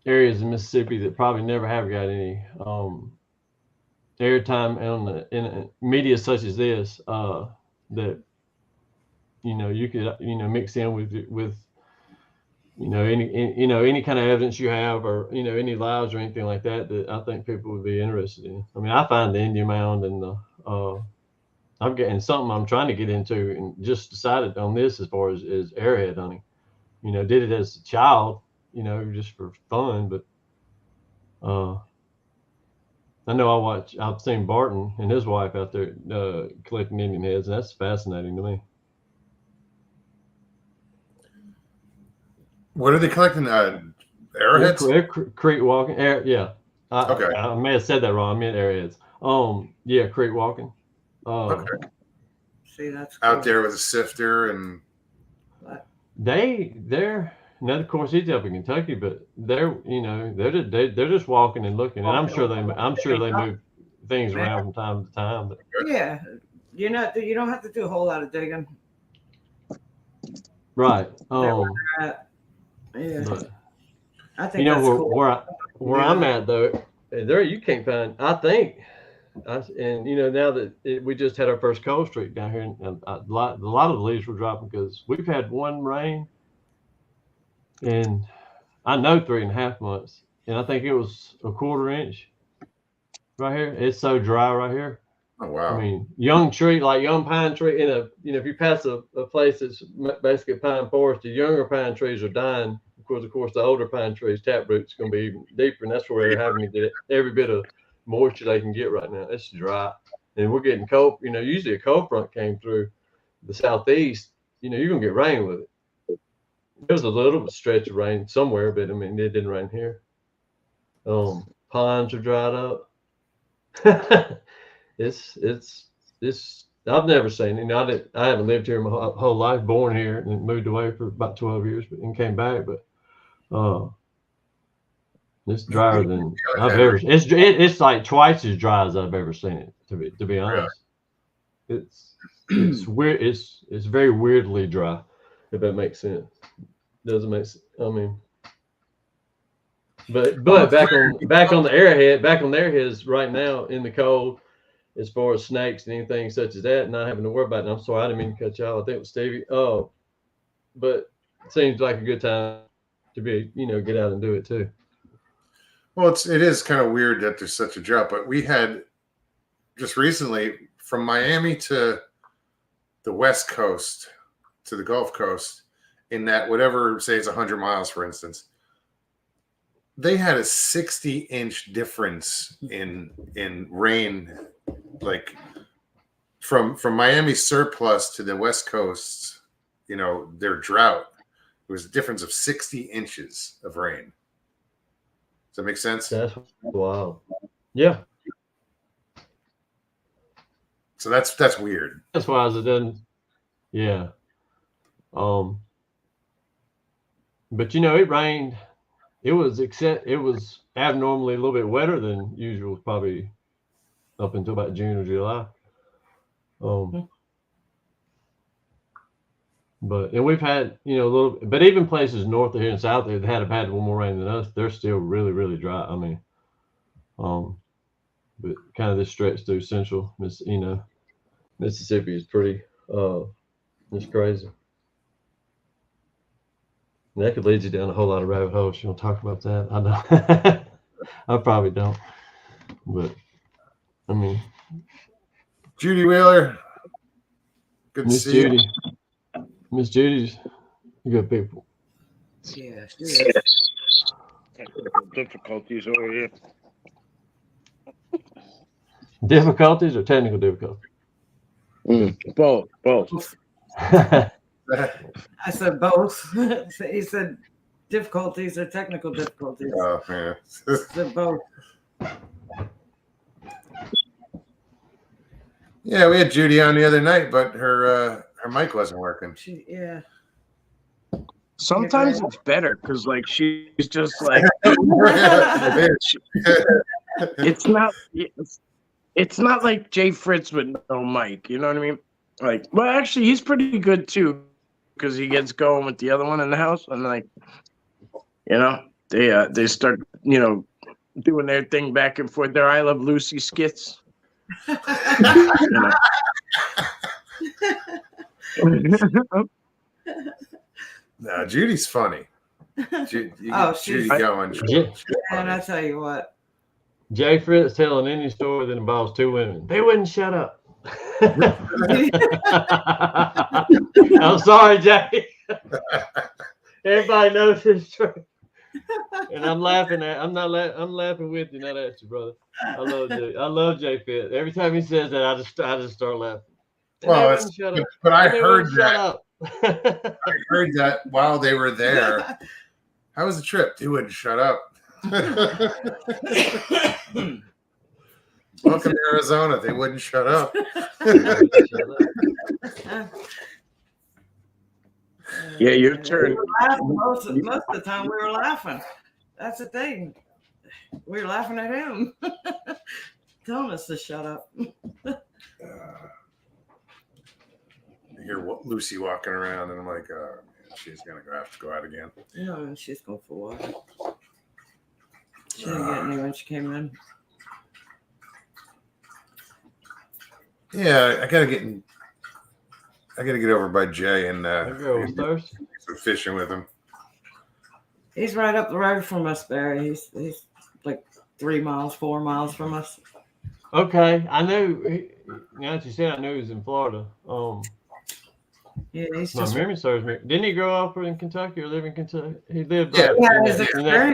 areas in Mississippi that probably never have got any airtime in media such as this, that you know you could mix in with any kind of evidence you have, or any lives or anything like that I think people would be interested in. I mean, I find the Indian Mound and the I'm getting something I'm trying to get into, and just decided on this as far as airhead hunting. Did it as a child, just for fun, but I know I've seen Barton and his wife out there collecting Indian heads, and that's fascinating to me. what are they collecting? Arrowheads? Creek walking. Yeah. Okay. I may have said that wrong. I meant arrowheads. Yeah, creek walking. Okay. See, that's out there with a sifter and they're now, of course, he's up in Kentucky, but they're just walking and looking, and I'm sure they move things around from time to time. But yeah, you don't have to do a whole lot of digging. Right. Yeah. But, I think that's cool. where I'm at though, there you can't find. I think. And now that we just had our first cold streak down here, and a lot of the leaves were dropping because we've had one rain, and I know 3.5 months, and I think it was a 1/4 inch right here. It's so dry right here. Oh wow! I mean, young pine tree if you pass a place that's basically a pine forest, the younger pine trees are dying. Of course, the older pine trees taproot's going to be even deeper, and that's where they're having to get every bit of moisture they can get right now. It's dry, and we're getting cold. Usually a cold front came through the southeast. You're gonna get rain with it. There was a little stretch of rain somewhere, but I mean it didn't rain here. Ponds are dried up. It's I've never seen it. I haven't lived here my whole life, born here and moved away for about 12 years, and came back, but it's drier than I've ever. It's like twice as dry as I've ever seen it. To be honest, it's weird. It's very weirdly dry. If that makes sense. Doesn't make sense. I mean, But back on the airheads right now in the cold, as far as snakes and anything such as that, not having to worry about it. And I'm sorry, I didn't mean to cut you off. I think it was Stevie. Oh, but it seems like a good time to be, get out and do it too. Well, it is kind of weird that there's such a drop, but we had just recently from Miami to the West Coast to the Gulf Coast, in that whatever, say it's 100 miles, for instance, they had a 60-inch difference in rain, like from Miami surplus to the West Coast, their drought. It was a difference of 60 inches of rain. Does that make sense? That's wow. Yeah. So that's weird. That's why it doesn't. Yeah. But it rained. It was abnormally a little bit wetter than usual, probably up until about June or July. And we've had, a little, but even places north of here and south that have had one more rain than us, they're still really, really dry. I mean, but kind of this stretch through central, Mississippi is pretty, it's crazy. And that could lead you down a whole lot of rabbit holes. You want to talk about that? I know. I probably don't. But, I mean. Judy Wheeler. Good to Miss see Judy. you. Miss Judy's good people. Yeah, she is. Difficulties over here. Difficulties or technical difficulties? Both. I said both. He said difficulties or technical difficulties. Oh, man. I said both. Yeah, we had Judy on the other night, but her mic wasn't working. Yeah. Sometimes it's better because, like, she's just like it's not like Jay Fritz with no mic. You know what I mean? Like, well, actually, he's pretty good too because he gets going with the other one in the house, and like, they start doing their thing back and forth. Their I Love Lucy skits. No, Judy's funny. She's Judy going. And I tell you what, Jay Fritz telling any story that involves two women, they wouldn't shut up. I'm sorry, Jay. Everybody knows it's true. And I'm laughing I'm laughing with you, not at you, brother. I love Jay Fitz. Every time he says that, I just start laughing. Well, but I heard that. I heard that while they were there. How was the trip? They wouldn't shut up. Welcome to Arizona. They wouldn't shut up. Yeah, your turn. Most of the time we were laughing. That's the thing. We were laughing at him. Telling us to shut up. I hear Lucy walking around, and I'm like, oh, man, she's going to have to go out again. No, she's going for water. She didn't get any when she came in. Yeah, I gotta get over by Jay and go fishing with him. He's right up the road from us, Barry. He's like 4 miles from us. Okay, I knew. Now that you said, I knew he was in Florida. Yeah, he's my just. memory serves me. Didn't he grow up in Kentucky or live in Kentucky? He lived. Yeah,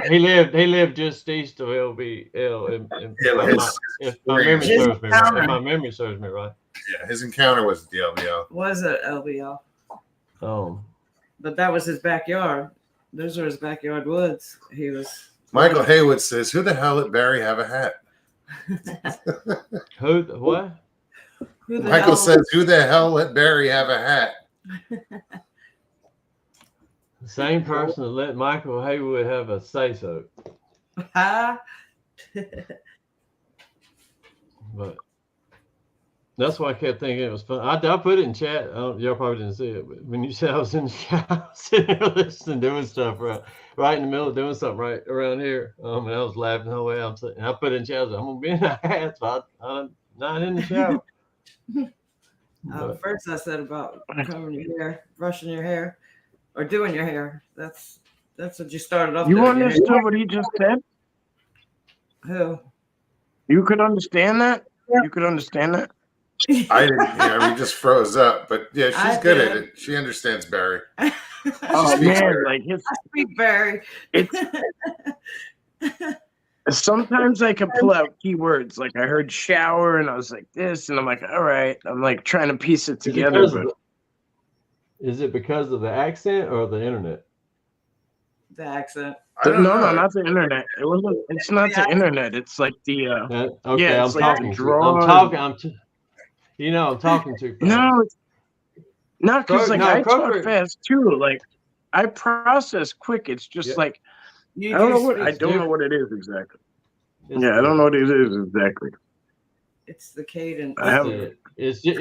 he lived just east of LBL. If my memory serves me right. Yeah, his encounter was at the LBL. Was it LBL? But that was his backyard. Those are his backyard woods. He was. Michael Haywood says, "Who the hell let Barry have a hat?" Who? What? Michael says, "Who the hell let Barry have a hat?" The same person that let Michael Haywood have a say-so. But That's why I kept thinking it was fun. I put it in chat. Y'all probably didn't see it, but when you said I was in the shower, sitting there listening, doing stuff right in the middle of doing something right around here, and I was laughing the whole way. And I put it in chat. I was like, I'm gonna be in the hat, so I'm not in the shower. First, I said about combing your hair, brushing your hair, or doing your hair. That's what you started off. You doing, understood what he just said? Who? You could understand that? You could understand that? I didn't. We just froze up. But yeah, she's I good did. at it. She understands Barry. Oh speaks man, better. like his, I speak Barry. sometimes I could pull out keywords. Like I heard shower and I was like this, and I'm like, all right. I'm like trying to piece it together. Is it because of the accent or the internet? The accent. I don't No, know. not the internet. It wasn't. It's not the internet. It's like the. Okay, yeah, I'm it's like talking the to. draw. I'm talking. I'm talking too fast. No, it's not because like I talk Croker- fast too. Like I process quick. It's just like You I don't do know what speak- I don't know what it is exactly. It's Yeah, I don't know what it is exactly. It's the cadence. I have- It's just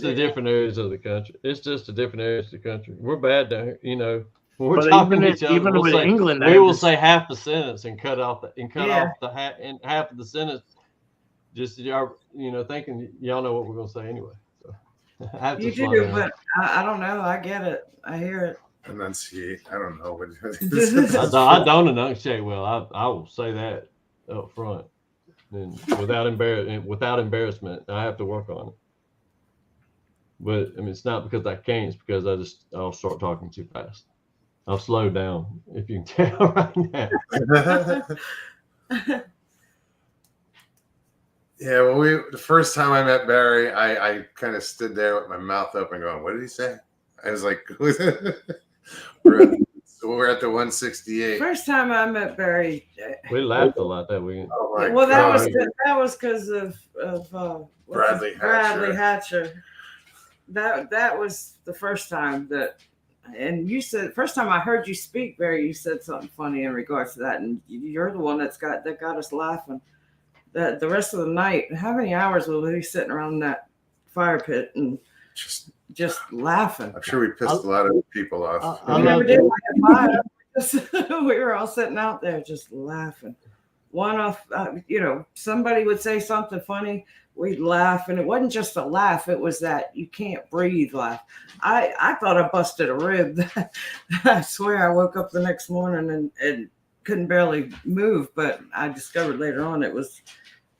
the different areas of the country. It's just the different areas of the country. We're bad down here, you know. When we're But talking to even each other, even we'll with say, England, I we have will this- say half the sentence and cut off Yeah. half of the sentence. Just y'all, thinking y'all know what we're gonna say anyway. So I have to You slow do, down. but I don't know. I get it. I hear it. Enunciate. I don't know what it I is. don't enunciate well. I will say that up front, and without embarrassment, I have to work on it. But I mean, it's not because I can't. It's because I'll start talking too fast. I'll slow down, if you can tell right now. Yeah, well, the first time I met Barry, I kind of stood there with my mouth open, going, "What did he say?" I was like, "We're at the 168." First time I met Barry. We laughed a lot that weekend. Oh my Well, that was God. good. That was because of Bradley Hatcher. That was the first time that. And you said first time I heard you speak, Barry, you said something funny in regards to that, and you're the one that got us laughing. That the rest of the night, how many hours will we be sitting around that fire pit and just laughing? I'm sure we pissed a lot of people off. We never did like at 5. We were all sitting out there just laughing. One off, somebody would say something funny, we'd laugh, and it wasn't just a laugh; it was that you can't breathe laugh. I thought I busted a rib. I swear, I woke up the next morning and couldn't barely move, but I discovered later on it was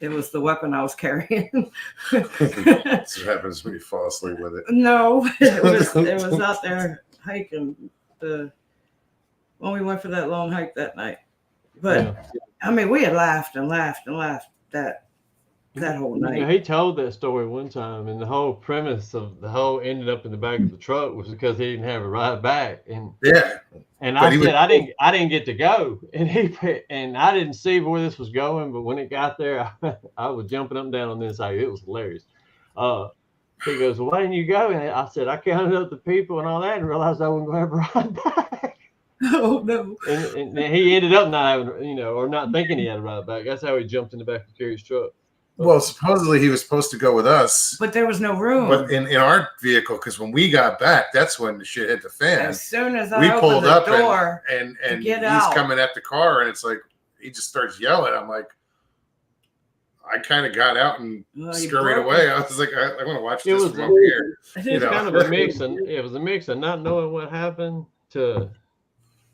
the weapon I was carrying. That's what happens when you fall asleep with it. No, it was out there hiking when we went for that long hike that night. But I mean, we had laughed and laughed and laughed that whole night. He told that story one time, and the whole premise of the whole ended up in the back of the truck was because he didn't have a ride back. And yeah, and I said I didn't get to go, and I didn't see where this was going. But when it got there, I was jumping up and down on this side. It was hilarious. He goes, "Why didn't you go?" And I said, "I counted up the people and all that, and realized I wasn't going to have a ride back." Oh no! And he ended up not having, or not thinking he had a ride back. That's how he jumped in the back of Kerry's truck. Well, supposedly he was supposed to go with us, but there was no room. But in our vehicle, because when we got back, that's when the shit hit the fan. As soon as I we opened pulled the up door and to get he's out. coming at the car, and it's like he just starts yelling. I'm like, I kind of got out and scurried away. I was like, I want to watch this from up here. It was kind of a mix, and it was a mix of not knowing what happened to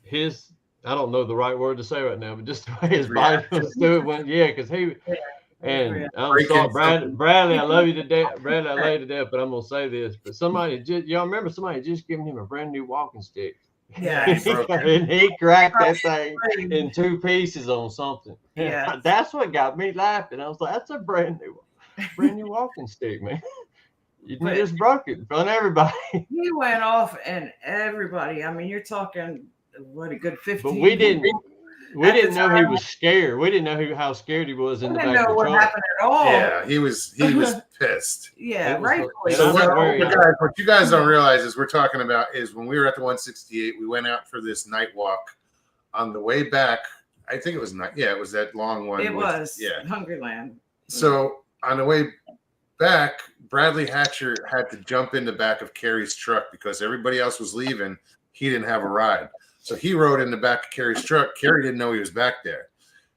his. I don't know the right word to say right now, but just the way his body was through it. Because he. And I'm sorry, Bradley, I love you to death. Bradley, I love you to death, but I'm gonna say this. But y'all remember somebody just giving him a brand new walking stick. Yeah. And he cracked that thing in 2 pieces on something. Yeah. That's what got me laughing. I was like, that's a brand new walking stick, man. You just broke it in front of everybody. He went off and everybody. I mean, you're talking what a good 15. But we didn't know he was scared. We didn't know how scared he was in the back of the truck. We didn't know what happened at all. Yeah, he was pissed. Yeah, rightfully. So what you guys don't realize is we're talking about is when we were at the 168, we went out for this night walk. On the way back, I think it was night. Yeah, it was that long one. It was Hungryland. So on the way back, Bradley Hatcher had to jump in the back of Carrie's truck because everybody else was leaving. He didn't have a ride. So he rode in the back of Carrie's truck. Carrie didn't know he was back there.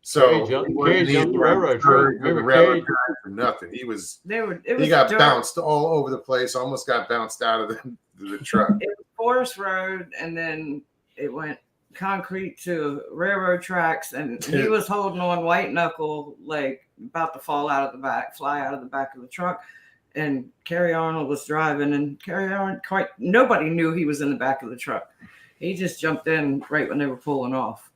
So Carrie jumped the railroad track. Remember Carrie? Nothing. He was. It He got dirt. bounced all over the place. Almost got bounced out of the truck. It was Forest Road, and then it went concrete to railroad tracks, and he was holding on white knuckle, like about to fly out of the back of the truck. And Carrie Arnold was driving, and Carrie Arnold nobody knew he was in the back of the truck. He just jumped in right when they were pulling off,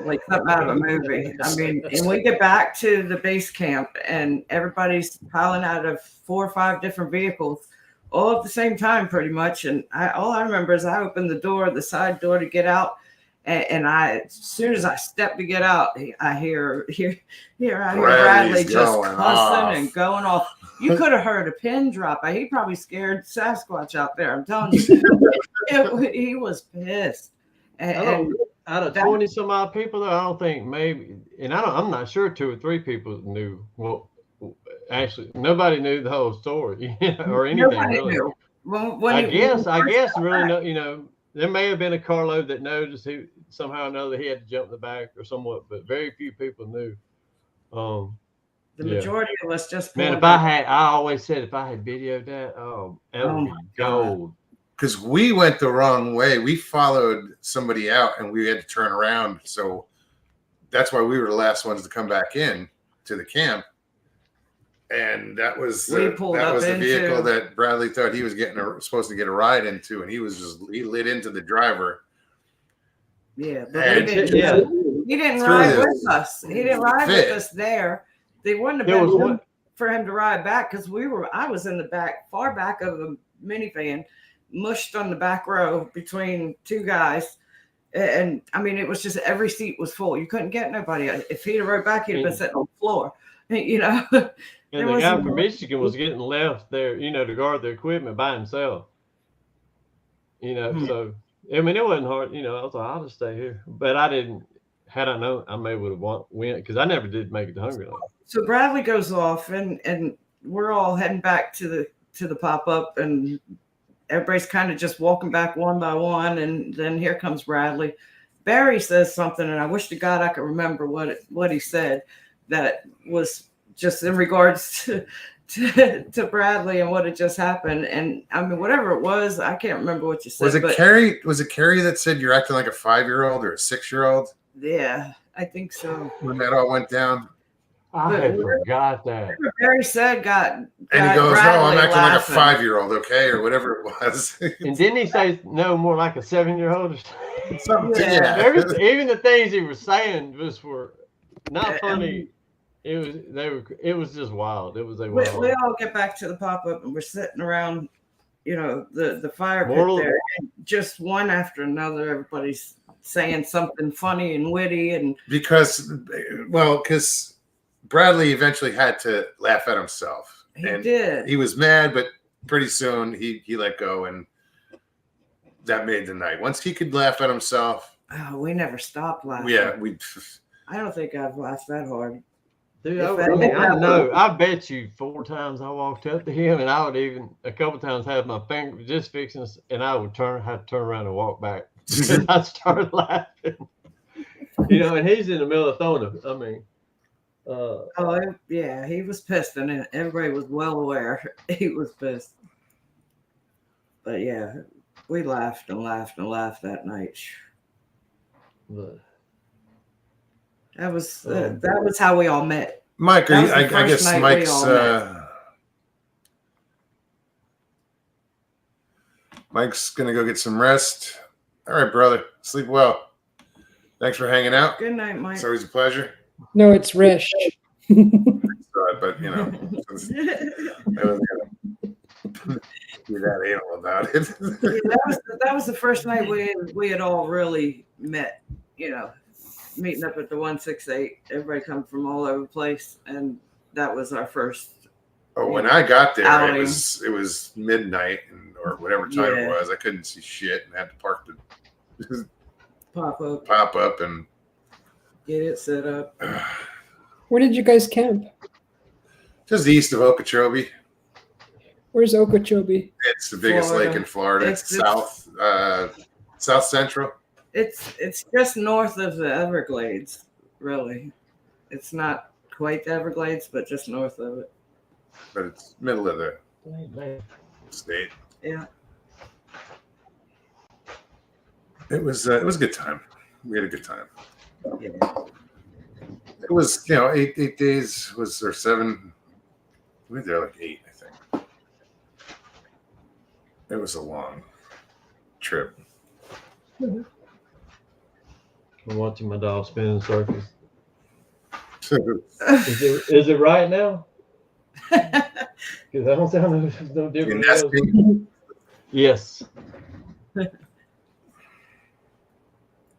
like something out of a movie. I mean, and we get back to the base camp, and everybody's piling out of 4 or 5 different vehicles, all at the same time, pretty much. And all I remember is I opened the side door to get out, and as soon as I stepped to get out, I hear Bradley just cussing and going off. You could have heard a pin drop. He probably scared Sasquatch out there. I'm telling you, he was pissed. And out of 20 some odd people, though, I don't think maybe, and I'm not sure 2 or 3 people knew. Well, actually, nobody knew the whole story or anything. Nobody really. knew. I guess really, there may have been a carload that noticed he somehow or another he had to jump in the back or somewhat, but very few people knew. The majority of us just I always said if I had videoed that, that would be gold. Because we went the wrong way. We followed somebody out and we had to turn around. So that's why we were the last ones to come back in to the camp. And that was the vehicle that Bradley thought he was supposed to get a ride into, and he lit into the driver. Yeah, but he didn't ride with us. He didn't ride with us there. They wouldn't have been room for him to ride back because I was in the back, far back of a minivan, mushed on the back row between 2 guys. And I mean, it was just every seat was full. You couldn't get nobody. If he'd have rode back, he'd have been sitting on the floor. And the guy from Michigan was getting left there, to guard the equipment by himself. So I mean, it wasn't hard. I was like, I'll just stay here. But I didn't. Had I known, I may would have went because I never did make it to Hungry Land. So Bradley goes off, and we're all heading back to the pop up, and everybody's kind of just walking back one by one, and then here comes Bradley. Barry says something, and I wish to God I could remember what he said. That was just in regards to Bradley and what had just happened. And I mean, whatever it was, I can't remember what you said. Was it Carrie that said you're acting like a 5-year-old or a 6-year-old? Yeah, I think so. When that all went down. I forgot that. Barry said and he goes, Bradley I'm acting laughing. like a 5-year-old, okay? Or whatever it was. And didn't he say no more like a 7-year-old? Even the things he was saying were not funny. It was just wild. It was wild. We all get back to the pop up, and we're sitting around, the fire pit there, and just one after another, everybody's saying something funny and witty, and because Bradley eventually had to laugh at himself. He did. He was mad, but pretty soon he let go, and that made the night. Once he could laugh at himself. Oh, we never stopped laughing. Yeah, I don't think I've laughed that hard. Dude, I know. I bet you 4 times I walked up to him, and I would even a couple times have my finger just fixing, and I would have to turn around and walk back because I started laughing. And he's in the middle of throwing it. I mean, he was pissed, and everybody was well aware he was pissed. But yeah, we laughed and laughed and laughed that night. But that was how we all met. Mike, I guess Mike's gonna go get some rest. All right, brother. Sleep well. Thanks for hanging out. Good night, Mike. It's always a pleasure. No, it's Rish. But I wasn't gonna be that anal about it. that was the first night we had all really met. Meeting up at the 168. Everybody come from all over the place, and that was our first. Oh, when I got there, outing. it was midnight or whatever time it was. I couldn't see shit and had to park the pop up and get it set up. Where did you guys camp? Just east of Okeechobee. Where's Okeechobee? It's the biggest Florida. lake in Florida. It's south central. It's just north of the Everglades, really. It's not quite the Everglades, but just north of it. But it's middle of the state. Yeah. It was a good time. We had a good time. Yeah. It was, you know, 8 days was or 7. We were there like 8, I think. It was a long trip. I'm watching my dog spin in circles. Is it right now? Because I don't sound no different. Yes.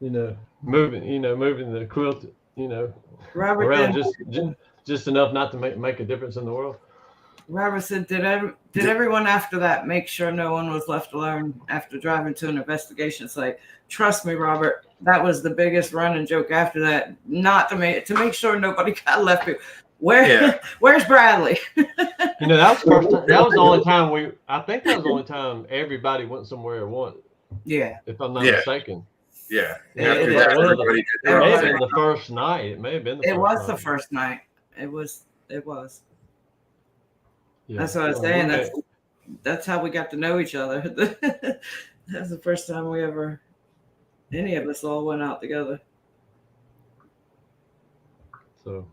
Moving the quilt, Robert around did, just enough not to make a difference in the world. Robert said, did everyone after that make sure no one was left alone after driving to an investigation site? Trust me, Robert, that was the biggest running joke after that. Not to make sure nobody got left. Where's Bradley? That was the first time, that was the only time I think that was the only time everybody went somewhere at once. Yeah. If I'm not mistaken. Yeah. It After that, is. everybody did It their may own have thing. been the first night. It may have been the first It was night. the first night. It was. Yeah. That's what I was saying. That's how we got to know each other. That's the first time any of us all went out together. So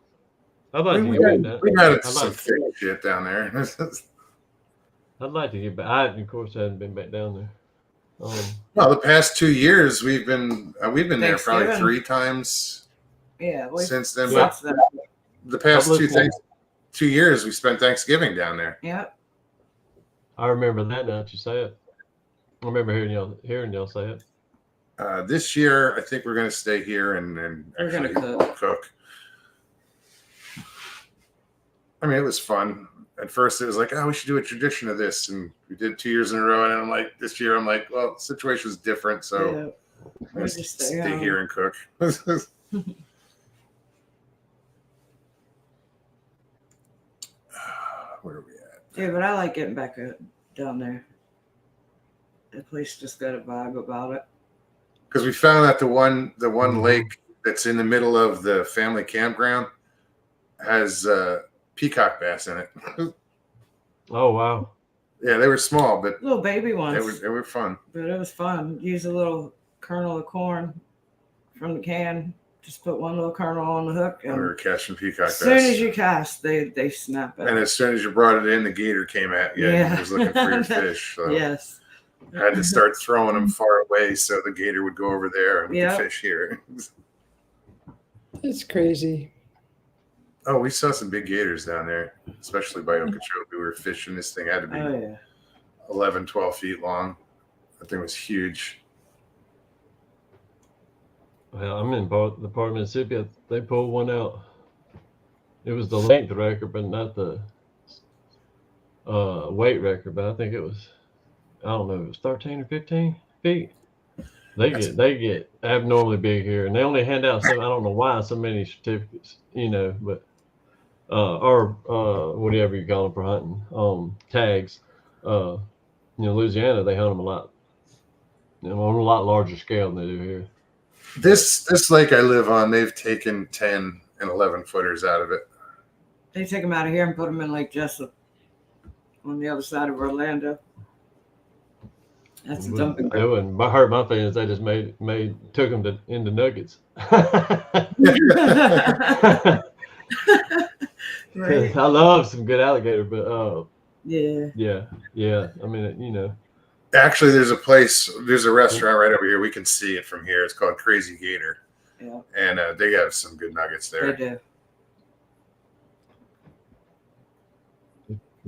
I'd like to We get back. got some thick shit down there. I'd like to get back. I, of course, hadn't been back down there. Well, the past 2 years we've been there probably Thanksgiving. 3 times Yeah. since then. Yeah. But the past Public 2 years we spent Thanksgiving down there. Yep. I remember that now that you say it. I remember hearing y'all say it. This year, I think we're going to stay here and We're gonna actually cook. I mean, it was fun. At first, it was like, oh, we should do a tradition of this, and we did 2 years in a row. And I'm like, this year, I'm like, well, the situation's different, so Yeah. I'm going to stay here and cook. Where are we at? Yeah, but I like getting back down there. The place just got a vibe about it. Because we found out the one lake that's in the middle of the family campground has peacock bass in it. Oh wow! Yeah, they were small, but Little baby ones. they were fun. But it was fun. Use a little kernel of corn from the can. Just put one little kernel on the hook, We and were catching peacock as bass. soon as you cast, they snap it. And as soon as you brought it in, the gator came at you. Yeah. He was looking for your fish. So Yes. I had to start throwing them far away so the gator would go over there and we Yeah. could fish here. It's crazy. Oh, we saw some big gators down there, especially by Okeechobee. We were fishing. This thing had to be Oh yeah. 11, 12 feet long. That thing was huge. Well, I'm in the part of Mississippi. They pulled one out. It was the length record, but not the weight record. But I think it was, I don't know, it was 13 or 15 feet. They get abnormally big here, and they only hand out some. I don't know why so many certificates, but or whatever you call them for hunting, tags. Louisiana, they hunt them a lot, on a lot larger scale than they do here. This lake I live on, they've taken 10 and 11 footers out of it. They take them out of here and put them in Lake Jessup on the other side of Orlando. That's a dumping It ground. wouldn't hurt my feelings. They just took them into nuggets. Right. I love some good alligator, but Yeah. yeah. I mean, Actually, there's a restaurant right over here. We can see it from here. It's called Crazy Gator. Yeah. And they have some good nuggets They there. do.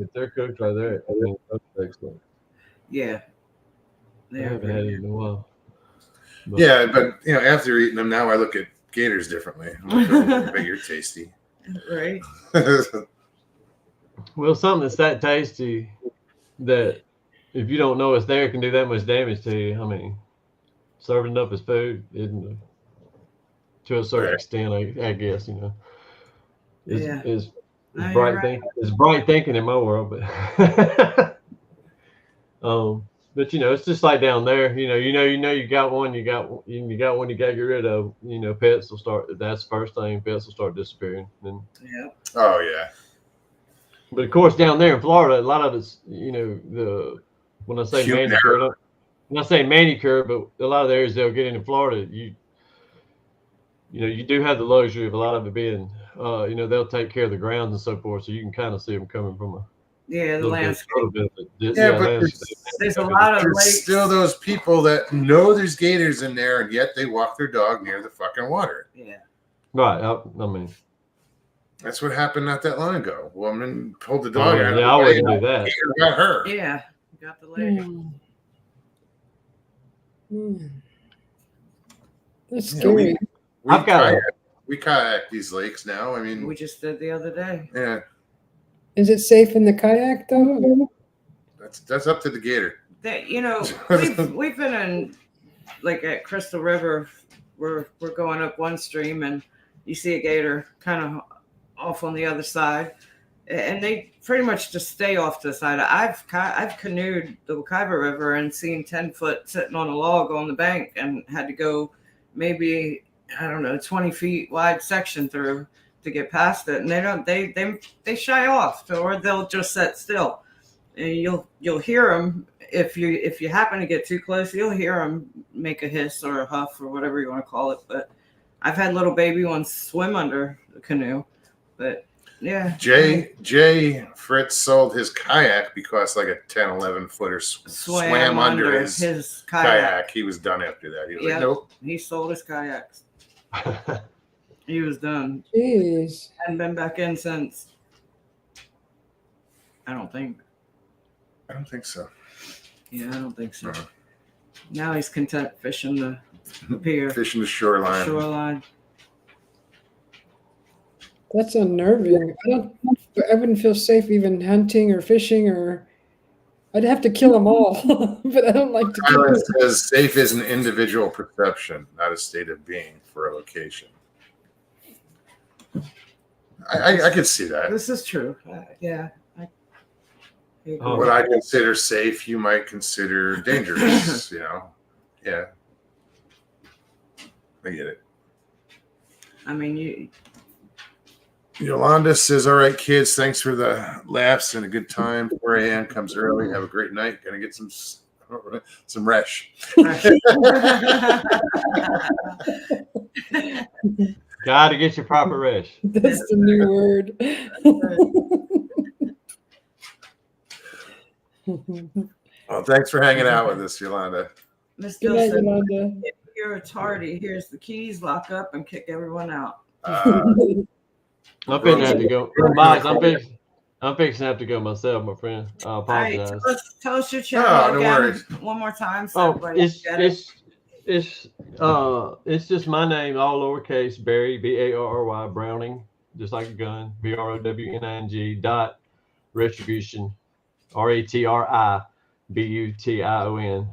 if they're cooked right there, I mean, that's excellent. Yeah. I They are haven't had very it in a while. But Yeah, but after eating them, now I look at gators differently. I'm like, oh, I bet you're tasty. good. Right. Well, something that's that tasty that if you don't know it's there, it can do that much damage to you. I mean, serving it up as food isn't to a certain Right. extent, I guess, Yeah. is No, It's you're bright right. thinking. It's bright thinking in my world, but but it's just like down there. You got one. You got one. You got one. You got to get rid of. Pets will start. That's the first thing. Pets will start disappearing. And Yeah. Oh yeah. but of course, down there in Florida, a lot of it's the when I say Human manicure, I'm not saying manicure, but a lot of the areas they'll get into Florida, you do have the luxury of a lot of it being, they'll take care of the grounds and so forth, so you can kind of see them coming from a Yeah, the little landscape. bit. Yeah, but Landscape. There's a lot of There's lakes. still those people that know there's gators in there, and yet they walk their dog near the fucking water. Yeah. Right. I mean, That's what happened not that long ago. Woman pulled the dog out. I wouldn't do that. Gator got her. Yeah. You got the lake. That's Yeah, scary. We kayak these lakes now. I mean, We just did the other day. yeah, Is it safe in the kayak though? that's up to the gator. We've been in like at Crystal River. We're going up one stream and you see a gator kind of off on the other side, and they pretty much just stay off to the side. I've canoed the Wekiva River and seen 10-foot sitting on a log on the bank and had to go maybe 20 feet wide section through to get past it, and they shy off, or they'll just sit still, and you'll hear them if you happen to get too close. You'll hear them make a hiss or a huff or whatever you want to call it. But I've had little baby ones swim under the canoe, but yeah. Jay Fritz sold his kayak because like a 10, 11 footer swam under his kayak. He was done after that. He was like, nope. He sold his kayaks. He was done. Jeez. Hadn't been back in since. I don't think so. Yeah, I don't think so. Uh-huh. Now he's content fishing the pier. Fishing the shoreline. That's unnerving. I wouldn't feel safe even hunting or fishing, or I'd have to kill them all. But I don't like to kill them. Tyler says safe is an individual perception, not a state of being for a location. I could see that. This is true. Yeah. What I consider safe, you might consider dangerous. Yeah. I get it. I mean, Yolanda says, all right, kids, thanks for the laughs and a good time. 4 a.m. comes early. Have a great night. Gonna get some resh. Gotta get your proper rest. That's the new word. Well, thanks for hanging out with us, Yolanda. Miss Good Bill night, said, Yolanda. if you're a tardy, here's the keys, lock up, and kick everyone out. I'm fixing to have to go. Miles, I'm fixing to have to go myself, my friend. I apologize. All right, tell us your channel No again worries. one more time. So It's just my name, all lowercase, Barry, Barry, Browning, just like a gun, BROWNING .retribution, RATRIBUTION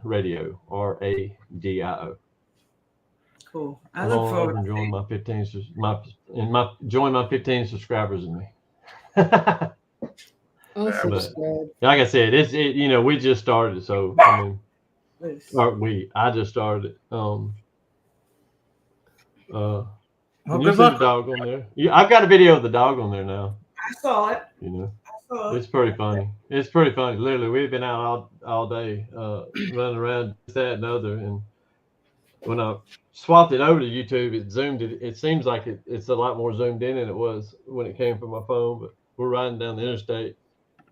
radio, RADIO. Cool. I look forward to join my 15 subscribers in me. Awesome. Like I said, we just started, so I mean, I just started it. Well, you good see the luck. dog on there. I've got a video of the dog on there now. I saw it. It's pretty funny. It's pretty funny. Literally, we've been out all day running around this, that, and other. And when I swapped it over to YouTube, it zoomed it. It seems like it's a lot more zoomed in than it was when it came from my phone. But we're riding down the interstate.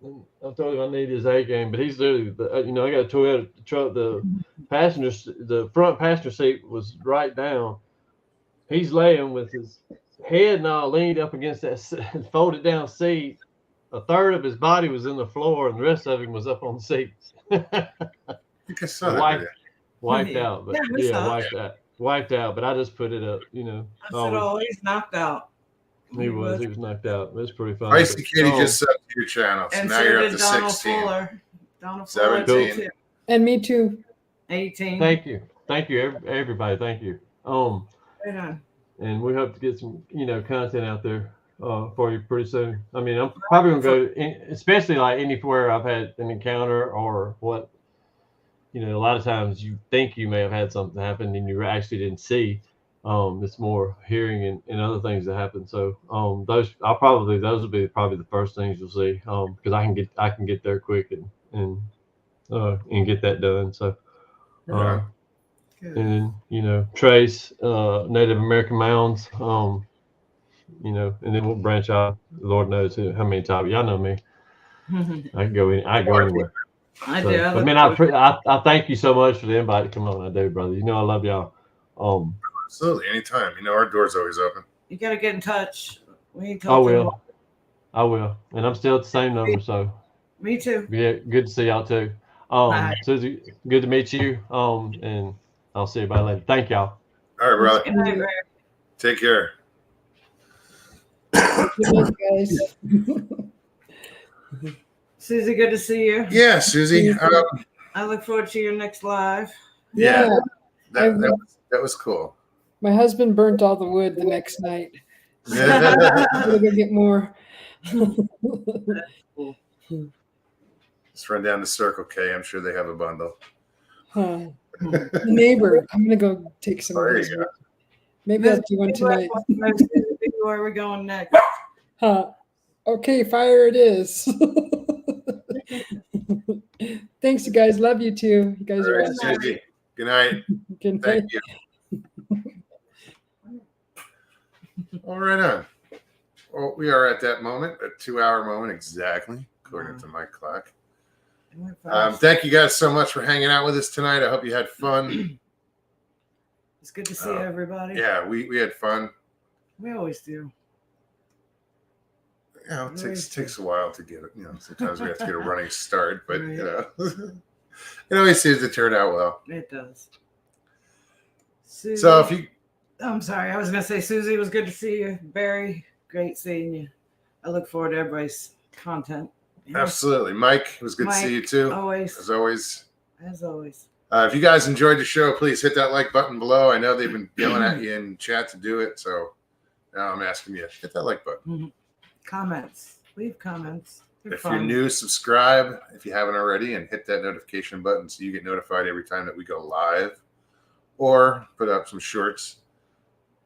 And I told him I need his A game, but he's literally, I got a Toyota truck. The front passenger seat was right down. He's laying with his head now leaned up against that folded down seat. A third of his body was in the floor, and the rest of him was up on the seats. I think I saw that. Wiped out, but wiped out. But I just put it up, I said, he's knocked out. He was knocked out. It was pretty fun. Icy Kitty just subbed to your channel, so And now so you're up did to Donald 16. Fuller. Donald Fuller 17. And me too. 18. Thank you, everybody. Thank you. Right on. And we hope to get some, content out there. for you pretty soon. I mean, I'm probably gonna go, especially like anywhere I've had an encounter or what. A lot of times you think you may have had something happen and you actually didn't see. It's more hearing and other things that happen. So those will be probably the first things you'll see, because I can get there quick and get that done. So Yeah. and then trace Native American mounds, and then we'll branch out. Lord knows how many times. Y'all know me. I can go anywhere. I So, do. but man, I thank you so much for the invite to come on. I do, brother. I love y'all. Absolutely, anytime. Our door's always open. You got to get in touch. We ain't I talking. will, and I'm still at the same number. So Me too. yeah, good to see y'all too. Bye. Susie, good to meet you. And I'll see everybody later. Thank y'all. All right, brother. Good night, Ray. Take care. Good night, guys. Susie, good to see you. Yeah, Susie. I look forward to your next live. Yeah, I that was cool. My husband burnt all the wood the next night. So I'm gonna go get more. Let's run down to Circle K. I'm sure they have a bundle. Neighbor, I'm gonna go take some of There those. you go. Maybe I'll do one tonight. Where are we going next? Okay, fire it is. Thanks, you guys. Love you too. You guys All are right, awesome. Susie. Good night. Good night. Thank you. All right on. Well, we are at that moment, a 2-hour moment exactly, according to my clock. Thank you guys so much for hanging out with us tonight. I hope you had fun. It's good to see everybody. Yeah, we had fun. We always do. It takes a while to get it. Sometimes we have to get a running start, but Right. it always seems to turn out well. It does. Susie, So if you, I'm sorry, I was gonna say, Susie, it was good to see you. Barry, great seeing you. I look forward to everybody's content. absolutely, Mike, it was good to see you too. Always. As always. As always. If you guys enjoyed the show, please hit that like button below. I know they've been yelling at you in chat to do it, so now I'm asking you, hit that like button. Comments. Leave comments. They're If fun. you're new, subscribe if you haven't already, and hit that notification button so you get notified every time that we go live or put up some shorts.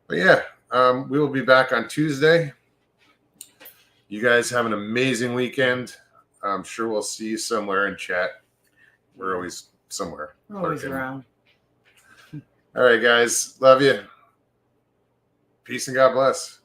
But yeah, we will be back on Tuesday. You guys have an amazing weekend. I'm sure we'll see you somewhere in chat. We're always somewhere. We're always lurking. around. All right, guys. Love you. Peace and God bless.